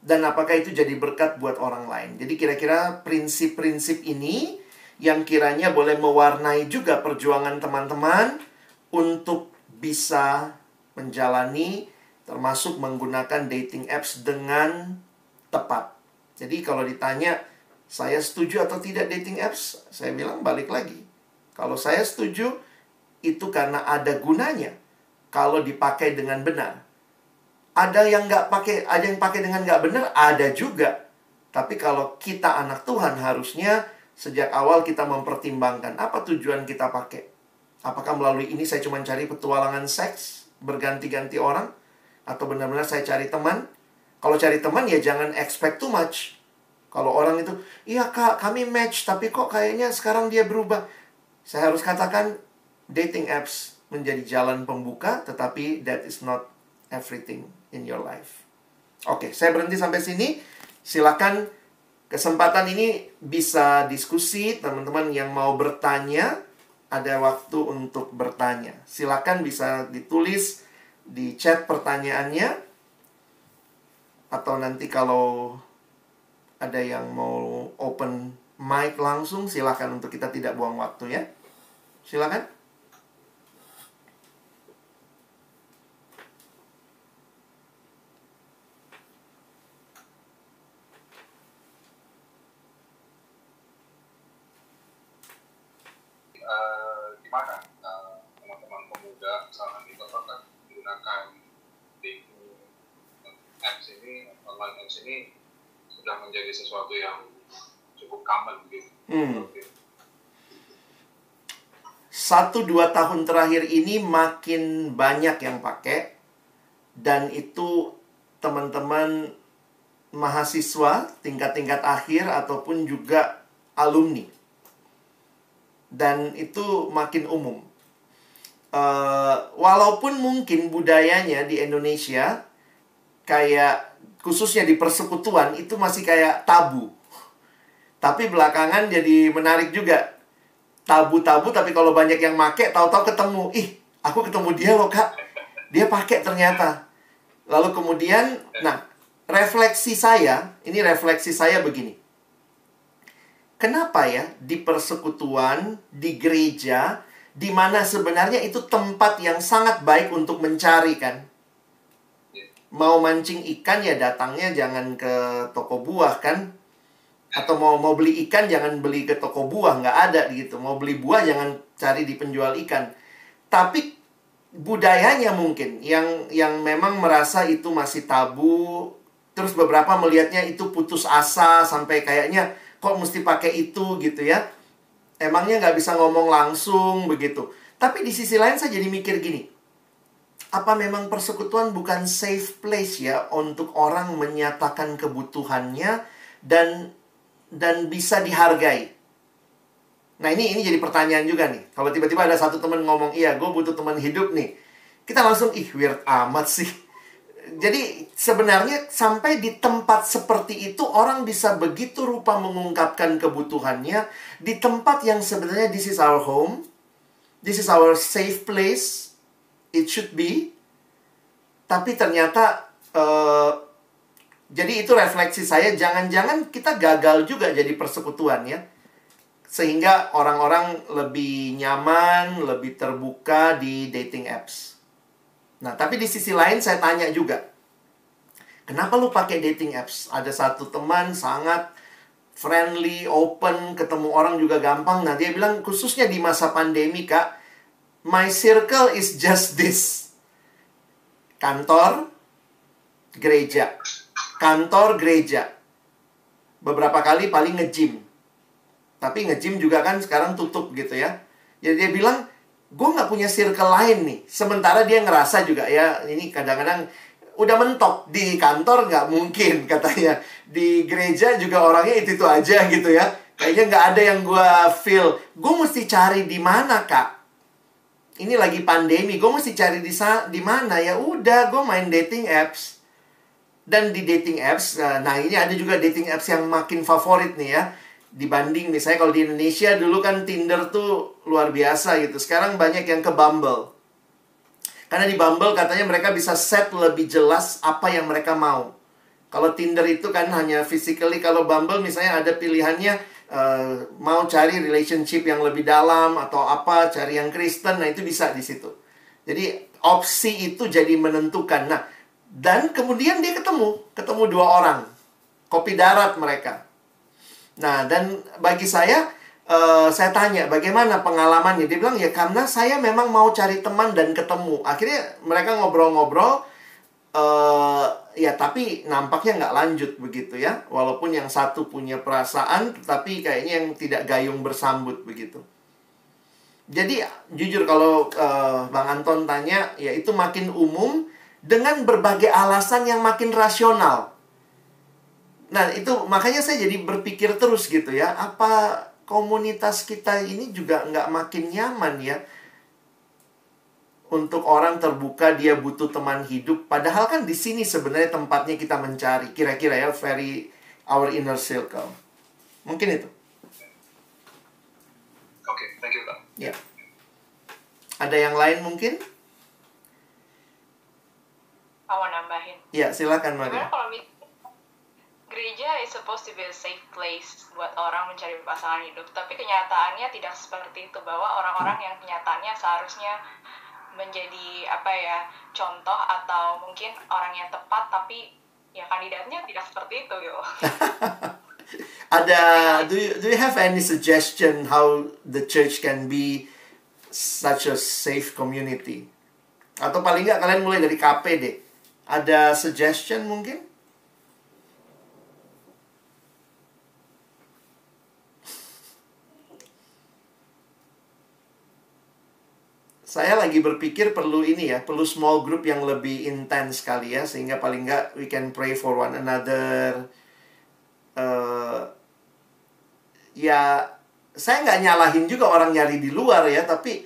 Dan apakah itu jadi berkat buat orang lain? Jadi kira-kira prinsip-prinsip ini yang kiranya boleh mewarnai juga perjuangan teman-teman untuk bisa menjalani, termasuk menggunakan dating apps dengan tepat. Jadi kalau ditanya, saya setuju atau tidak dating apps? Saya bilang balik lagi. Kalau saya setuju, itu karena ada gunanya. Kalau dipakai dengan benar. Ada yang nggak pakai, ada yang pakai dengan nggak benar, ada juga. Tapi kalau kita anak Tuhan, harusnya sejak awal kita mempertimbangkan apa tujuan kita pakai. Apakah melalui ini saya cuma cari petualangan seks, berganti-ganti orang, atau benar-benar saya cari teman? Kalau cari teman ya jangan expect too much. Kalau orang itu, iya kak, kami match, tapi kok kayaknya sekarang dia berubah. Saya harus katakan, dating apps menjadi jalan pembuka, tetapi that is not everything in your life. Oke, saya berhenti sampai sini. Silakan, kesempatan ini bisa diskusi. Teman-teman yang mau bertanya, ada waktu untuk bertanya. Silakan bisa ditulis di chat pertanyaannya. Atau nanti kalau ada yang mau open mic langsung, silakan, untuk kita tidak buang waktu ya. Silakan. Gimana teman-teman pemuda misalkan itu apakah menggunakan dating apps ini, online apps ini sudah menjadi sesuatu yang cukup common gitu. 1-2 tahun terakhir ini makin banyak yang pakai. Dan itu teman-teman mahasiswa tingkat-tingkat akhir ataupun juga alumni. Dan itu makin umum. Walaupun mungkin budayanya di Indonesia kayak khususnya di persekutuan itu masih kayak tabu. Tapi belakangan jadi menarik juga. Tabu-tabu tapi kalau banyak yang make, tahu-tahu ketemu. Ih, Aku ketemu dia loh Kak, dia pakai ternyata. Lalu kemudian, nah, refleksi saya begini. Kenapa ya di persekutuan, di gereja, di mana sebenarnya itu tempat yang sangat baik untuk mencari kan? Mau mancing ikan ya datangnya jangan ke toko buah kan? Atau mau beli ikan jangan beli ke toko buah, nggak ada gitu. Mau beli buah jangan cari di penjual ikan. Tapi budayanya mungkin yang memang merasa itu masih tabu, terus beberapa melihatnya itu putus asa sampai kayaknya kok mesti pakai itu gitu ya. Emangnya nggak bisa ngomong langsung begitu. Tapi di sisi lain saya jadi mikir gini, apa memang persekutuan bukan safe place ya untuk orang menyatakan kebutuhannya dan bisa dihargai? Nah ini jadi pertanyaan juga nih. Kalau tiba-tiba ada satu teman ngomong, iya gue butuh teman hidup nih, kita langsung, weird amat sih. Jadi sebenarnya sampai di tempat seperti itu orang bisa begitu rupa mengungkapkan kebutuhannya. Di tempat yang sebenarnya this is our home, this is our safe place, it should be. Tapi ternyata jadi itu refleksi saya, jangan-jangan kita gagal juga jadi persekutuan ya. Sehingga orang-orang lebih nyaman, lebih terbuka di dating apps. Nah, tapi di sisi lain saya tanya juga, kenapa lu pakai dating apps? Ada satu teman sangat friendly, open, ketemu orang juga gampang. Nah, dia bilang khususnya di masa pandemi, Kak, my circle is just this. Kantor, gereja. Kantor, gereja. Beberapa kali paling nge-gym. Tapi nge-gym juga kan sekarang tutup gitu ya. Jadi dia bilang, gue nggak punya circle lain nih. Sementara dia ngerasa juga ya, ini kadang-kadang udah mentok. Di kantor nggak mungkin katanya. Di gereja juga orangnya itu aja gitu ya. Kayaknya nggak ada yang gue feel. Gue mesti cari di mana, Kak? Ini lagi pandemi, gue mesti cari di mana? Ya udah, gue main dating apps. Dan di dating apps, nah ini ada juga dating apps yang makin favorit nih ya. Dibanding misalnya kalau di Indonesia dulu kan Tinder tuh luar biasa gitu. Sekarang banyak yang ke Bumble. Karena di Bumble katanya mereka bisa set lebih jelas apa yang mereka mau. Kalau Tinder itu kan hanya physically. Kalau Bumble misalnya ada pilihannya mau cari relationship yang lebih dalam atau apa, cari yang Kristen. Nah itu bisa di situ. Jadi opsi itu jadi menentukan. Nah dan kemudian dia ketemu dua orang. Kopi darat mereka. Nah, dan bagi saya tanya, bagaimana pengalamannya? Dia bilang, ya karena saya memang mau cari teman dan ketemu. Akhirnya mereka ngobrol-ngobrol, ya tapi nampaknya nggak lanjut begitu ya. Walaupun yang satu punya perasaan, tetapi kayaknya yang tidak gayung bersambut begitu. Jadi, jujur kalau Bang Anton tanya, ya itu makin umum dengan berbagai alasan yang makin rasional. Nah, itu makanya saya jadi berpikir terus gitu ya. Apa komunitas kita ini juga nggak makin nyaman ya? Untuk orang terbuka, dia butuh teman hidup. Padahal kan di sini sebenarnya tempatnya kita mencari. Kira-kira ya, our inner circle. Mungkin itu. Oke, thank you, Kak. Ya. Ada yang lain mungkin? Mau nambahin. Ya, silakan Sebenarnya Maria. kalau gereja is supposed to be a safe place buat orang mencari pasangan hidup, tapi kenyataannya tidak seperti itu, bahwa orang-orang yang kenyataannya seharusnya menjadi contoh atau mungkin orang yang tepat, tapi ya kandidatnya tidak seperti itu gitu. Do you have any suggestion how the church can be such a safe community? Atau paling nggak kalian mulai dari KP deh. Ada suggestion mungkin? Saya lagi berpikir perlu perlu small group yang lebih intens kali ya, sehingga paling nggak we can pray for one another. Ya, saya nggak nyalahin juga orang nyari di luar ya, tapi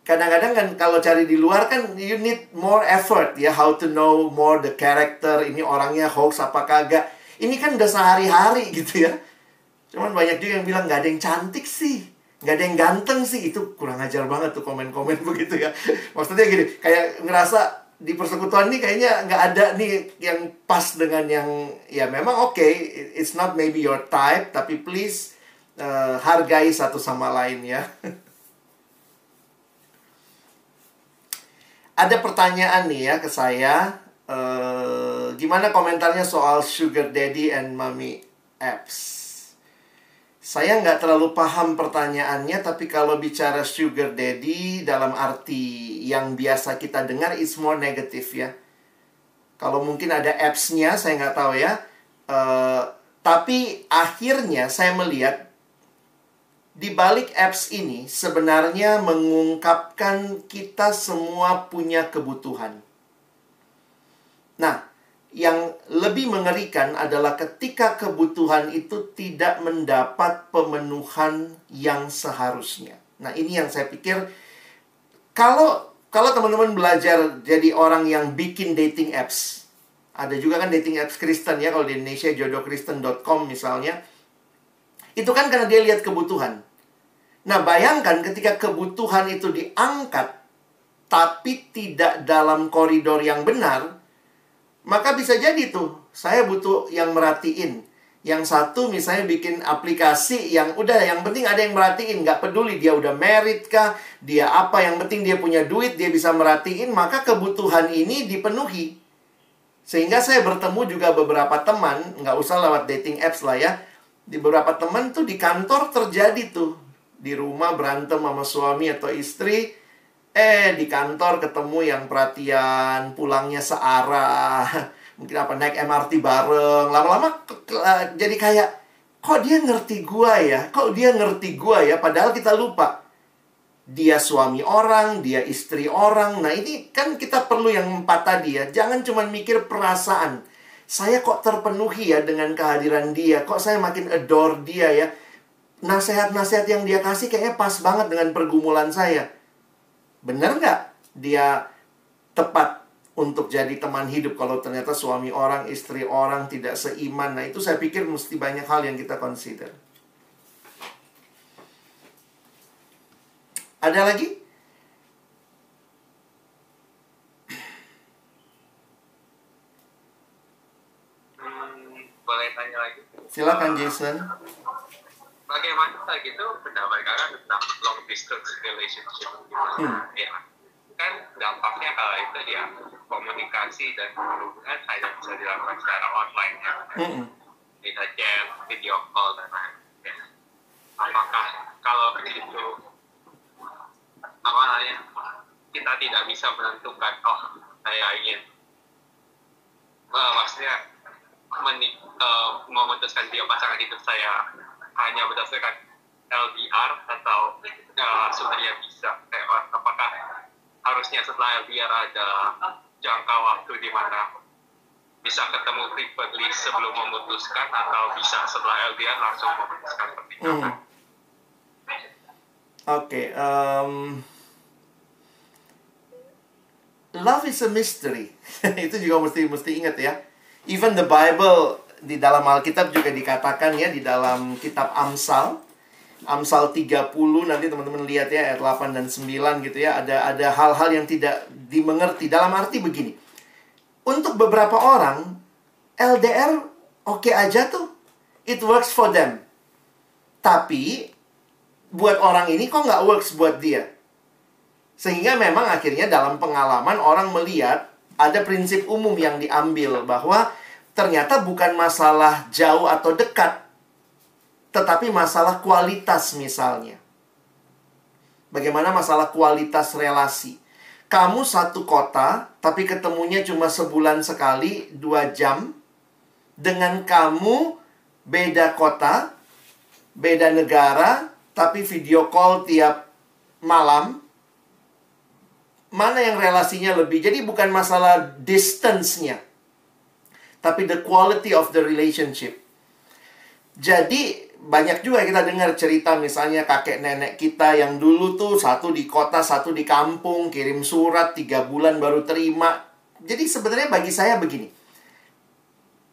kadang-kadang kan kalau cari di luar kan you need more effort ya, how to know more the character, ini orangnya hoax apa kagak. Ini kan udah sehari-hari gitu ya. Cuman banyak juga yang bilang nggak ada yang cantik sih. nggak ada yang ganteng sih, itu kurang ajar banget tuh komen-komen begitu ya. Maksudnya gini, kayak ngerasa di persekutuan ini kayaknya nggak ada nih yang pas dengan yang, ya memang oke, it's not maybe your type, tapi please hargai satu sama lain ya. Ada pertanyaan nih ya ke saya, gimana komentarnya soal sugar daddy and mommy apps? Saya nggak terlalu paham pertanyaannya, tapi kalau bicara sugar daddy dalam arti yang biasa kita dengar, it's more negatif ya. Kalau mungkin ada apps-nya, saya nggak tahu ya. Tapi akhirnya saya melihat di balik apps ini sebenarnya mengungkapkan kita semua punya kebutuhan. Nah, yang lebih mengerikan adalah ketika kebutuhan itu tidak mendapat pemenuhan yang seharusnya. Nah, ini yang saya pikir, kalau teman-teman belajar jadi orang yang bikin dating apps, ada juga kan dating apps Kristen ya, kalau di Indonesia jodohkristen.com misalnya, itu kan karena dia lihat kebutuhan. Nah, bayangkan ketika kebutuhan itu diangkat, tapi tidak dalam koridor yang benar, maka bisa jadi tuh, saya butuh yang merhatiin. Yang satu misalnya bikin aplikasi yang udah, yang penting ada yang merhatiin. Nggak peduli dia udah married kah, dia apa, yang penting dia punya duit, dia bisa merhatiin. Maka kebutuhan ini dipenuhi. Sehingga saya bertemu juga beberapa teman, nggak usah lewat dating apps lah ya. Di beberapa teman tuh di kantor terjadi tuh. Di rumah berantem sama suami atau istri, di kantor ketemu yang perhatian, pulangnya searah, mungkin apa, naik MRT bareng. Lama-lama jadi kayak, kok dia ngerti gua ya? Kok dia ngerti gua ya? Padahal kita lupa, dia suami orang, dia istri orang. Nah, ini kan kita perlu yang empat tadi ya. Jangan cuma mikir perasaan. Saya kok terpenuhi ya dengan kehadiran dia? Kok saya makin adore dia ya? Nasihat-nasihat yang dia kasih kayaknya pas banget dengan pergumulan saya. Benar nggak dia tepat untuk jadi teman hidup kalau ternyata suami orang, istri orang tidak seiman? Nah, itu saya pikir mesti banyak hal yang kita consider. Ada lagi? Boleh tanya lagi? Silakan Jason. Bagaimana gitu pendapat kakak tentang long distance relationship gitu? Ya, kan dampaknya kalau itu ya komunikasi dan hubungan hanya bisa dilakukan secara online ya, bisa chat, video call dan lain-lain. Ya. Apakah kalau itu apa namanya kita tidak bisa menentukan, oh saya ingin maksudnya memutuskan dia pasangan hidup saya hanya berdasarkan LDR atau sebenarnya bisa apakah harusnya setelah LDR ada jangka waktu di mana bisa ketemu privately sebelum memutuskan, atau bisa setelah LDR langsung memutuskan pernikahan? Oke, love is a mystery. Itu juga mesti ingat ya. Even the Bible, di dalam Alkitab juga dikatakan ya, di dalam kitab Amsal 30, nanti teman-teman lihat ya ayat 8 dan 9 gitu ya, ada hal-hal yang tidak dimengerti. Dalam arti begini, untuk beberapa orang LDR oke aja tuh, it works for them. Tapi buat orang ini kok nggak works buat dia. Sehingga memang akhirnya dalam pengalaman orang melihat ada prinsip umum yang diambil, bahwa ternyata bukan masalah jauh atau dekat, tetapi masalah kualitas misalnya. Bagaimana masalah kualitas relasi? Kamu satu kota, tapi ketemunya cuma sebulan sekali, 2 jam. Dengan kamu beda kota, beda negara, tapi video call tiap malam. Mana yang relasinya lebih? Jadi bukan masalah distance-nya, tapi the quality of the relationship. Jadi banyak juga kita dengar cerita misalnya kakek nenek kita yang dulu tuh satu di kota, satu di kampung, kirim surat 3 bulan baru terima. Jadi sebenarnya bagi saya begini,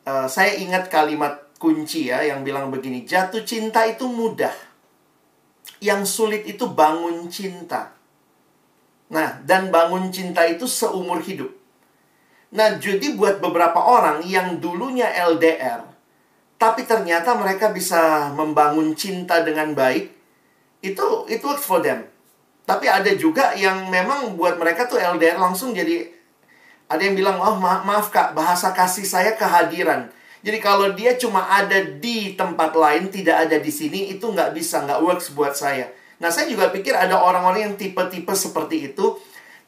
saya ingat kalimat kunci ya yang bilang begini, jatuh cinta itu mudah, Yang sulit itu bangun cinta. Nah, dan bangun cinta itu seumur hidup. Nah, jadi buat beberapa orang yang dulunya LDR, tapi ternyata mereka bisa membangun cinta dengan baik, it works for them. Tapi ada juga yang memang buat mereka tuh LDR langsung jadi, ada yang bilang, oh maaf kak, bahasa kasih saya kehadiran. Jadi kalau dia cuma ada di tempat lain, tidak ada di sini, itu nggak bisa, nggak works buat saya. Nah, saya juga pikir ada orang-orang yang tipe-tipe seperti itu.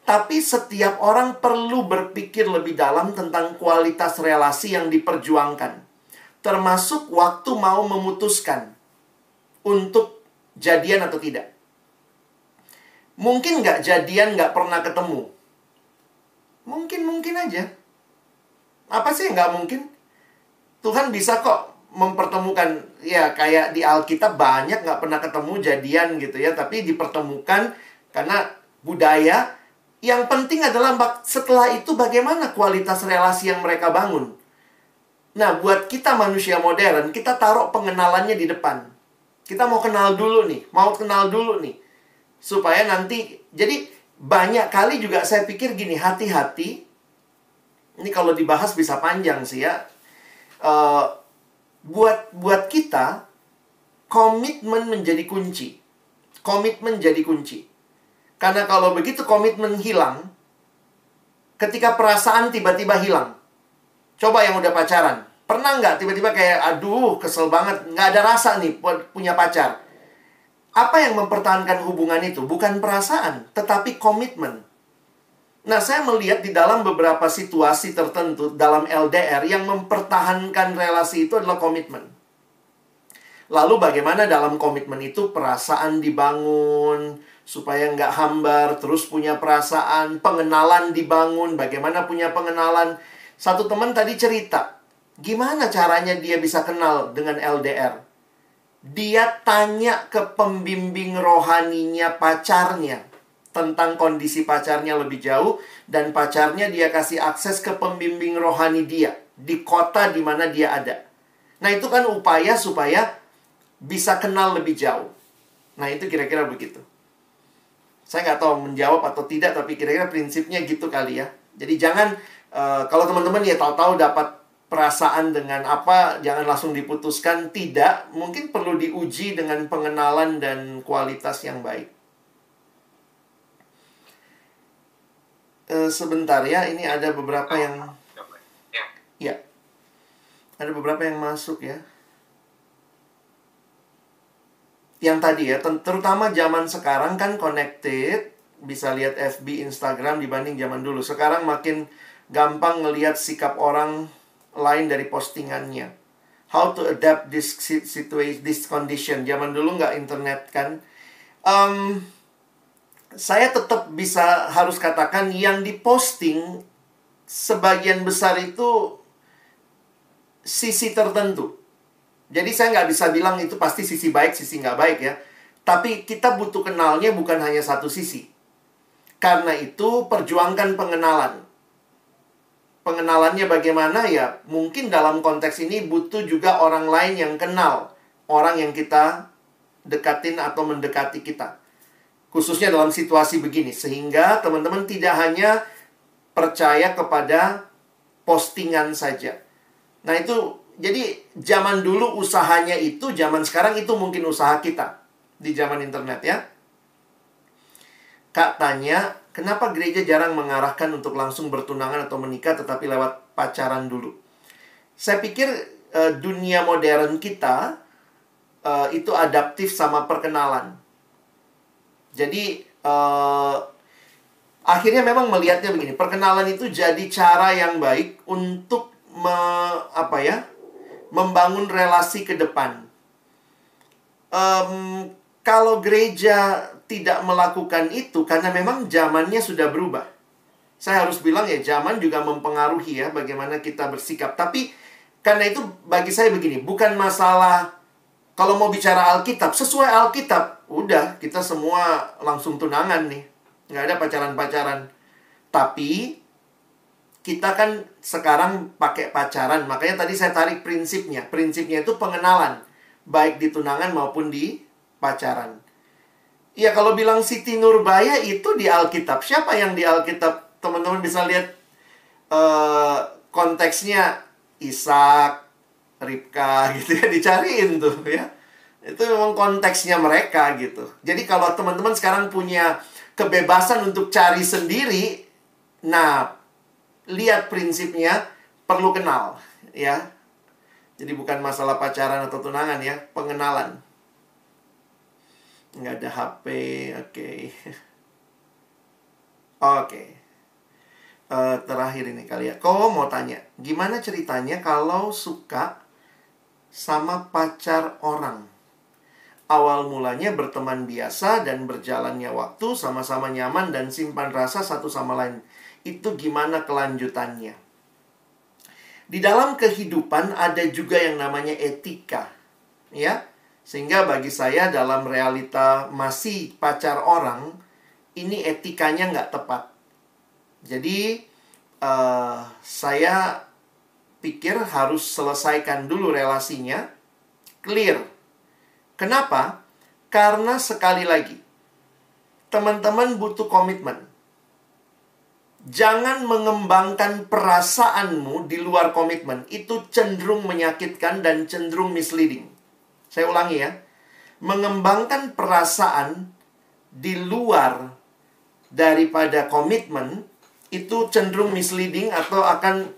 Tapi setiap orang perlu berpikir lebih dalam tentang kualitas relasi yang diperjuangkan. Termasuk waktu mau memutuskan untuk jadian atau tidak. Mungkin nggak jadian, nggak pernah ketemu. Mungkin aja. Apa sih yang nggak mungkin? Tuhan bisa kok mempertemukan. Ya kayak di Alkitab banyak nggak pernah ketemu jadian gitu ya. Tapi dipertemukan karena budaya. Yang penting adalah setelah itu bagaimana kualitas relasi yang mereka bangun. Nah, buat kita manusia modern, kita taruh pengenalannya di depan. Kita mau kenal dulu nih. Supaya nanti, jadi banyak kali juga saya pikir gini, hati-hati. Ini kalau dibahas bisa panjang sih ya. Buat kita, komitmen menjadi kunci. Karena kalau begitu komitmen hilang, ketika perasaan tiba-tiba hilang. Coba yang udah pacaran. Pernah nggak tiba-tiba kayak, aduh kesel banget, nggak ada rasa nih punya pacar. Apa yang mempertahankan hubungan itu? Bukan perasaan, tetapi komitmen. Nah, saya melihat di dalam beberapa situasi tertentu dalam LDR yang mempertahankan relasi itu adalah komitmen. Lalu bagaimana dalam komitmen itu perasaan dibangun, supaya nggak hambar, terus punya perasaan, pengenalan dibangun, bagaimana punya pengenalan. Satu teman tadi cerita, gimana caranya dia bisa kenal dengan LDR. Dia tanya ke pembimbing rohaninya pacarnya tentang kondisi pacarnya lebih jauh, dan pacarnya dia kasih akses ke pembimbing rohani dia di kota di mana dia ada. Nah, itu kan upaya supaya bisa kenal lebih jauh. Nah, itu kira-kira begitu. Saya nggak tahu menjawab atau tidak, tapi kira-kira prinsipnya gitu kali ya. Jadi jangan, kalau teman-teman ya tahu-tahu dapat perasaan dengan apa, jangan langsung diputuskan. Tidak, mungkin perlu diuji dengan pengenalan dan kualitas yang baik. Sebentar ya, ini ada beberapa yang... Ya, ada beberapa yang masuk ya. Yang tadi ya, terutama zaman sekarang kan connected, bisa lihat FB, Instagram dibanding zaman dulu. Sekarang makin gampang ngelihat sikap orang lain dari postingannya. How to adapt this situation, this condition. Zaman dulu nggak internet kan. Saya tetap bisa harus katakan yang diposting sebagian besar itu sisi tertentu. Jadi saya nggak bisa bilang itu pasti sisi baik, sisi nggak baik ya. Tapi kita butuh kenalnya bukan hanya satu sisi. Karena itu perjuangkan pengenalan. Pengenalannya bagaimana ya? Mungkin dalam konteks ini butuh juga orang lain yang kenal orang yang kita dekatin atau mendekati kita. Khususnya dalam situasi begini. Sehingga teman-teman tidak hanya percaya kepada postingan saja. Nah itu, jadi zaman dulu usahanya itu, zaman sekarang itu mungkin usaha kita. Di zaman internet ya. Kak tanya, kenapa gereja jarang mengarahkan untuk langsung bertunangan atau menikah tetapi lewat pacaran dulu? Saya pikir dunia modern kita itu adaptif sama perkenalan. Jadi akhirnya memang melihatnya begini, perkenalan itu jadi cara yang baik untuk membangun relasi ke depan. Kalau gereja tidak melakukan itu, karena memang zamannya sudah berubah. Saya harus bilang ya, zaman juga mempengaruhi ya bagaimana kita bersikap. Tapi karena itu bagi saya begini, bukan masalah kalau mau bicara Alkitab, sesuai Alkitab, udah kita semua langsung tunangan nih. Nggak ada pacaran-pacaran. Tapi kita kan sekarang pakai pacaran. Makanya tadi saya tarik prinsipnya. Prinsipnya itu pengenalan. Baik di tunangan maupun di pacaran. Ya kalau bilang Siti Nurbaya itu di Alkitab. Siapa yang di Alkitab? Teman-teman bisa lihat konteksnya Ishak, Ribka gitu ya. Dicariin tuh ya. Itu memang konteksnya mereka gitu. Jadi kalau teman-teman sekarang punya kebebasan untuk cari sendiri, nah, lihat prinsipnya, perlu kenal ya. Jadi bukan masalah pacaran atau tunangan ya, pengenalan. Nggak ada HP, oke. Oke. Terakhir ini kali ya. Kau mau tanya, gimana ceritanya kalau suka sama pacar orang? Awal mulanya berteman biasa dan berjalannya waktu, sama-sama nyaman dan simpan rasa satu sama lain. Itu gimana kelanjutannya? Di dalam kehidupan ada juga yang namanya etika, ya. Sehingga bagi saya dalam realita masih pacar orang, ini etikanya nggak tepat. Jadi, saya pikir harus selesaikan dulu relasinya, clear. Kenapa? Karena sekali lagi, teman-teman butuh komitmen. Jangan mengembangkan perasaanmu di luar komitmen. Itu cenderung menyakitkan dan cenderung misleading. Saya ulangi ya. Mengembangkan perasaan di luar daripada komitmen itu cenderung misleading atau akan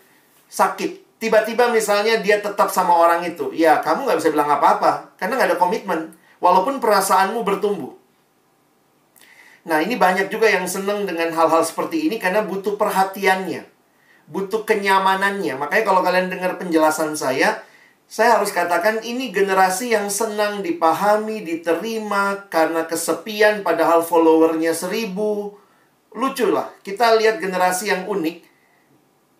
sakit. Tiba-tiba misalnya dia tetap sama orang itu. Ya, kamu nggak bisa bilang apa-apa. Karena nggak ada komitmen. Walaupun perasaanmu bertumbuh. Nah, ini banyak juga yang senang dengan hal-hal seperti ini karena butuh perhatiannya. Butuh kenyamanannya. Makanya kalau kalian dengar penjelasan saya harus katakan ini generasi yang senang dipahami, diterima karena kesepian padahal followernya 1000. Lucu lah. Kita lihat generasi yang unik.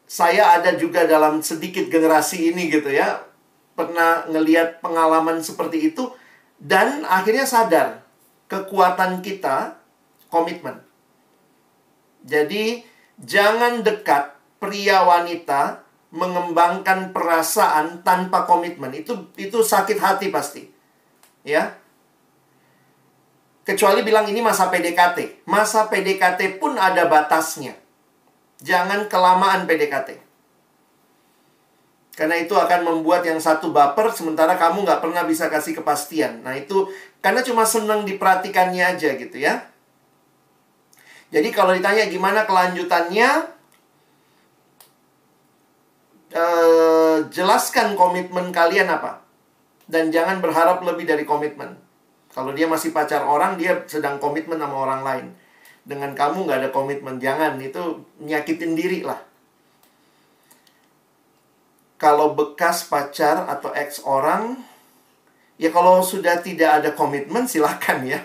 Saya ada juga dalam sedikit generasi ini gitu ya. Pernah ngelihat pengalaman seperti itu. Dan akhirnya sadar. Kekuatan kita komitmen. Jadi, jangan dekat pria wanita mengembangkan perasaan tanpa komitmen. Itu sakit hati pasti. Ya. Kecuali bilang ini masa PDKT. Masa PDKT pun ada batasnya. Jangan kelamaan PDKT. Karena itu akan membuat yang satu baper, sementara kamu nggak pernah bisa kasih kepastian. Nah itu, karena cuma senang diperhatikannya aja gitu ya. Jadi kalau ditanya gimana kelanjutannya, jelaskan komitmen kalian apa. Dan jangan berharap lebih dari komitmen. Kalau dia masih pacar orang, dia sedang komitmen sama orang lain. Dengan kamu nggak ada komitmen, jangan. Itu nyakitin diri lah. Kalau bekas pacar atau ex orang, ya kalau sudah tidak ada komitmen, silakan ya.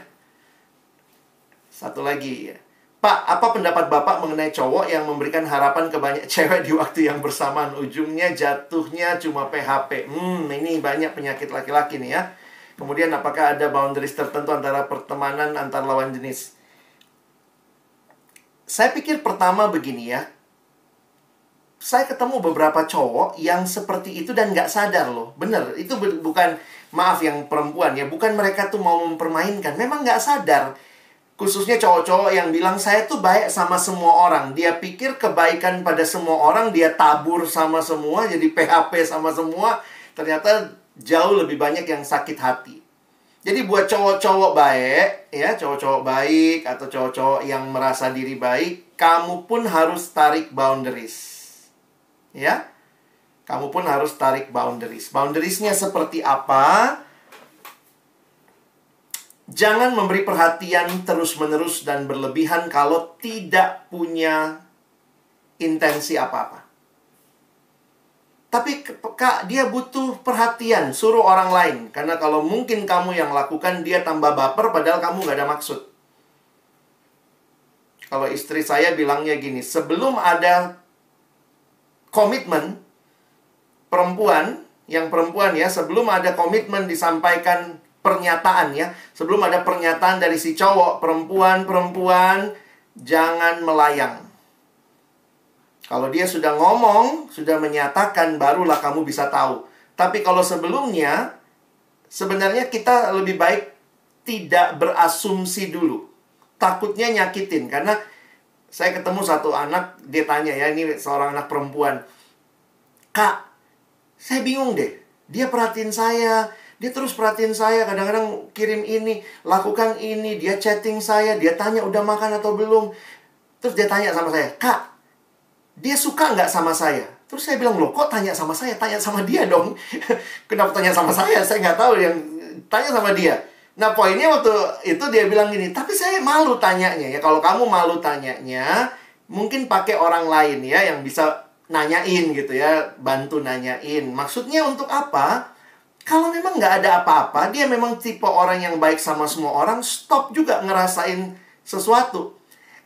Satu lagi ya. Pak, apa pendapat Bapak mengenai cowok yang memberikan harapan ke banyak cewek di waktu yang bersamaan? Ujungnya jatuhnya cuma PHP. Ini banyak penyakit laki-laki nih ya. Kemudian apakah ada boundaries tertentu antara pertemanan antar lawan jenis? Saya pikir pertama begini ya. Saya ketemu beberapa cowok yang seperti itu dan nggak sadar loh. Bener, itu bukan, maaf yang perempuan ya. Bukan mereka tuh mau mempermainkan. Memang nggak sadar. Khususnya cowok-cowok yang bilang, saya tuh baik sama semua orang. Dia pikir kebaikan pada semua orang, dia tabur sama semua, jadi PHP sama semua. Ternyata jauh lebih banyak yang sakit hati. Jadi buat cowok-cowok baik, ya, cowok-cowok baik atau cowok-cowok yang merasa diri baik, kamu pun harus tarik boundaries. Ya, kamu pun harus tarik boundaries. Boundariesnya seperti apa? Jangan memberi perhatian terus-menerus dan berlebihan kalau tidak punya intensi apa-apa. Tapi Kak, dia butuh perhatian, suruh orang lain. Karena kalau mungkin kamu yang lakukan, dia tambah baper padahal kamu nggak ada maksud. Kalau istri saya bilangnya gini, sebelum ada komitmen, perempuan ya, sebelum ada komitmen disampaikan pernyataan ya. Sebelum ada pernyataan dari si cowok, perempuan jangan melayang. Kalau dia sudah ngomong, sudah menyatakan, barulah kamu bisa tahu. Tapi kalau sebelumnya, sebenarnya kita lebih baik tidak berasumsi dulu. Takutnya nyakitin. Karena saya ketemu satu anak, dia tanya ya, ini seorang anak perempuan. Kak, saya bingung deh. Dia perhatiin saya, dia terus perhatiin saya, kadang-kadang kirim ini, lakukan ini, dia chatting saya, dia tanya udah makan atau belum. Terus dia tanya sama saya, Kak, dia suka nggak sama saya? Terus saya bilang, loh kok tanya sama saya? Tanya sama dia dong. Kenapa tanya sama saya? Saya nggak tahu, yang tanya sama dia. Nah poinnya waktu itu dia bilang gini, tapi saya malu tanyanya ya. Kalau kamu malu tanyanya, mungkin pakai orang lain ya yang bisa nanyain gitu ya, bantu nanyain. Maksudnya untuk apa? Kalau memang nggak ada apa-apa, dia memang tipe orang yang baik sama semua orang, stop juga ngerasain sesuatu.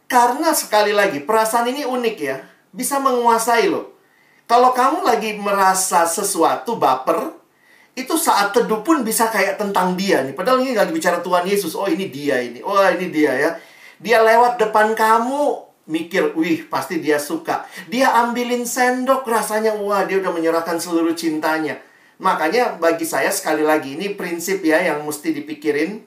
Karena sekali lagi, perasaan ini unik ya, bisa menguasai loh. Kalau kamu lagi merasa sesuatu, baper, itu saat teduh pun bisa kayak tentang dia nih. Padahal ini lagi bicara Tuhan Yesus. Oh ini dia ini. Oh ini dia ya. Dia lewat depan kamu, mikir, wih pasti dia suka. Dia ambilin sendok, rasanya wah dia udah menyerahkan seluruh cintanya. Makanya bagi saya sekali lagi, ini prinsip ya yang mesti dipikirin.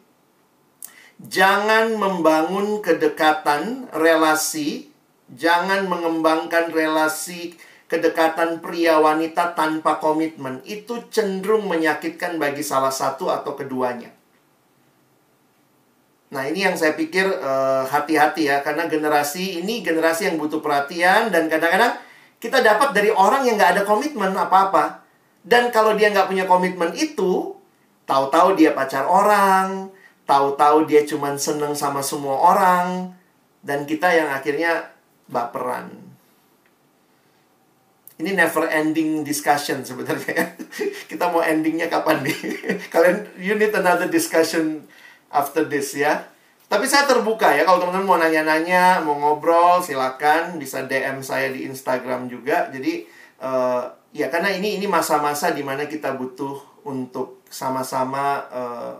Jangan membangun kedekatan, relasi. Jangan mengembangkan relasi kedekatan pria wanita tanpa komitmen. Itu cenderung menyakitkan bagi salah satu atau keduanya. Nah ini yang saya pikir hati-hati ya. Karena generasi ini generasi yang butuh perhatian. Dan kadang-kadang kita dapat dari orang yang gak ada komitmen apa-apa. Dan kalau dia gak punya komitmen itu, tahu-tahu dia pacar orang, tahu-tahu dia cuman seneng sama semua orang. Dan kita yang akhirnya baperan. Ini never ending discussion sebenarnya. Kita mau endingnya kapan nih? Kalian, you need another discussion after this ya. Tapi saya terbuka ya. Kalau teman-teman mau nanya-nanya, mau ngobrol, silakan bisa DM saya di Instagram juga. Jadi ya karena ini masa-masa dimana kita butuh untuk sama-sama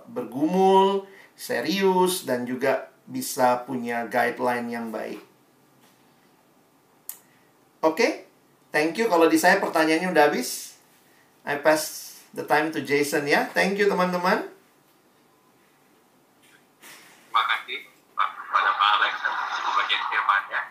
bergumul, serius, dan juga bisa punya guideline yang baik. Oke? Thank you. Kalau di saya pertanyaannya udah habis. I pass the time to Jason ya. Thank you teman-teman. Terima kasih kepada Pak Alex atas pembagian firman-Nya.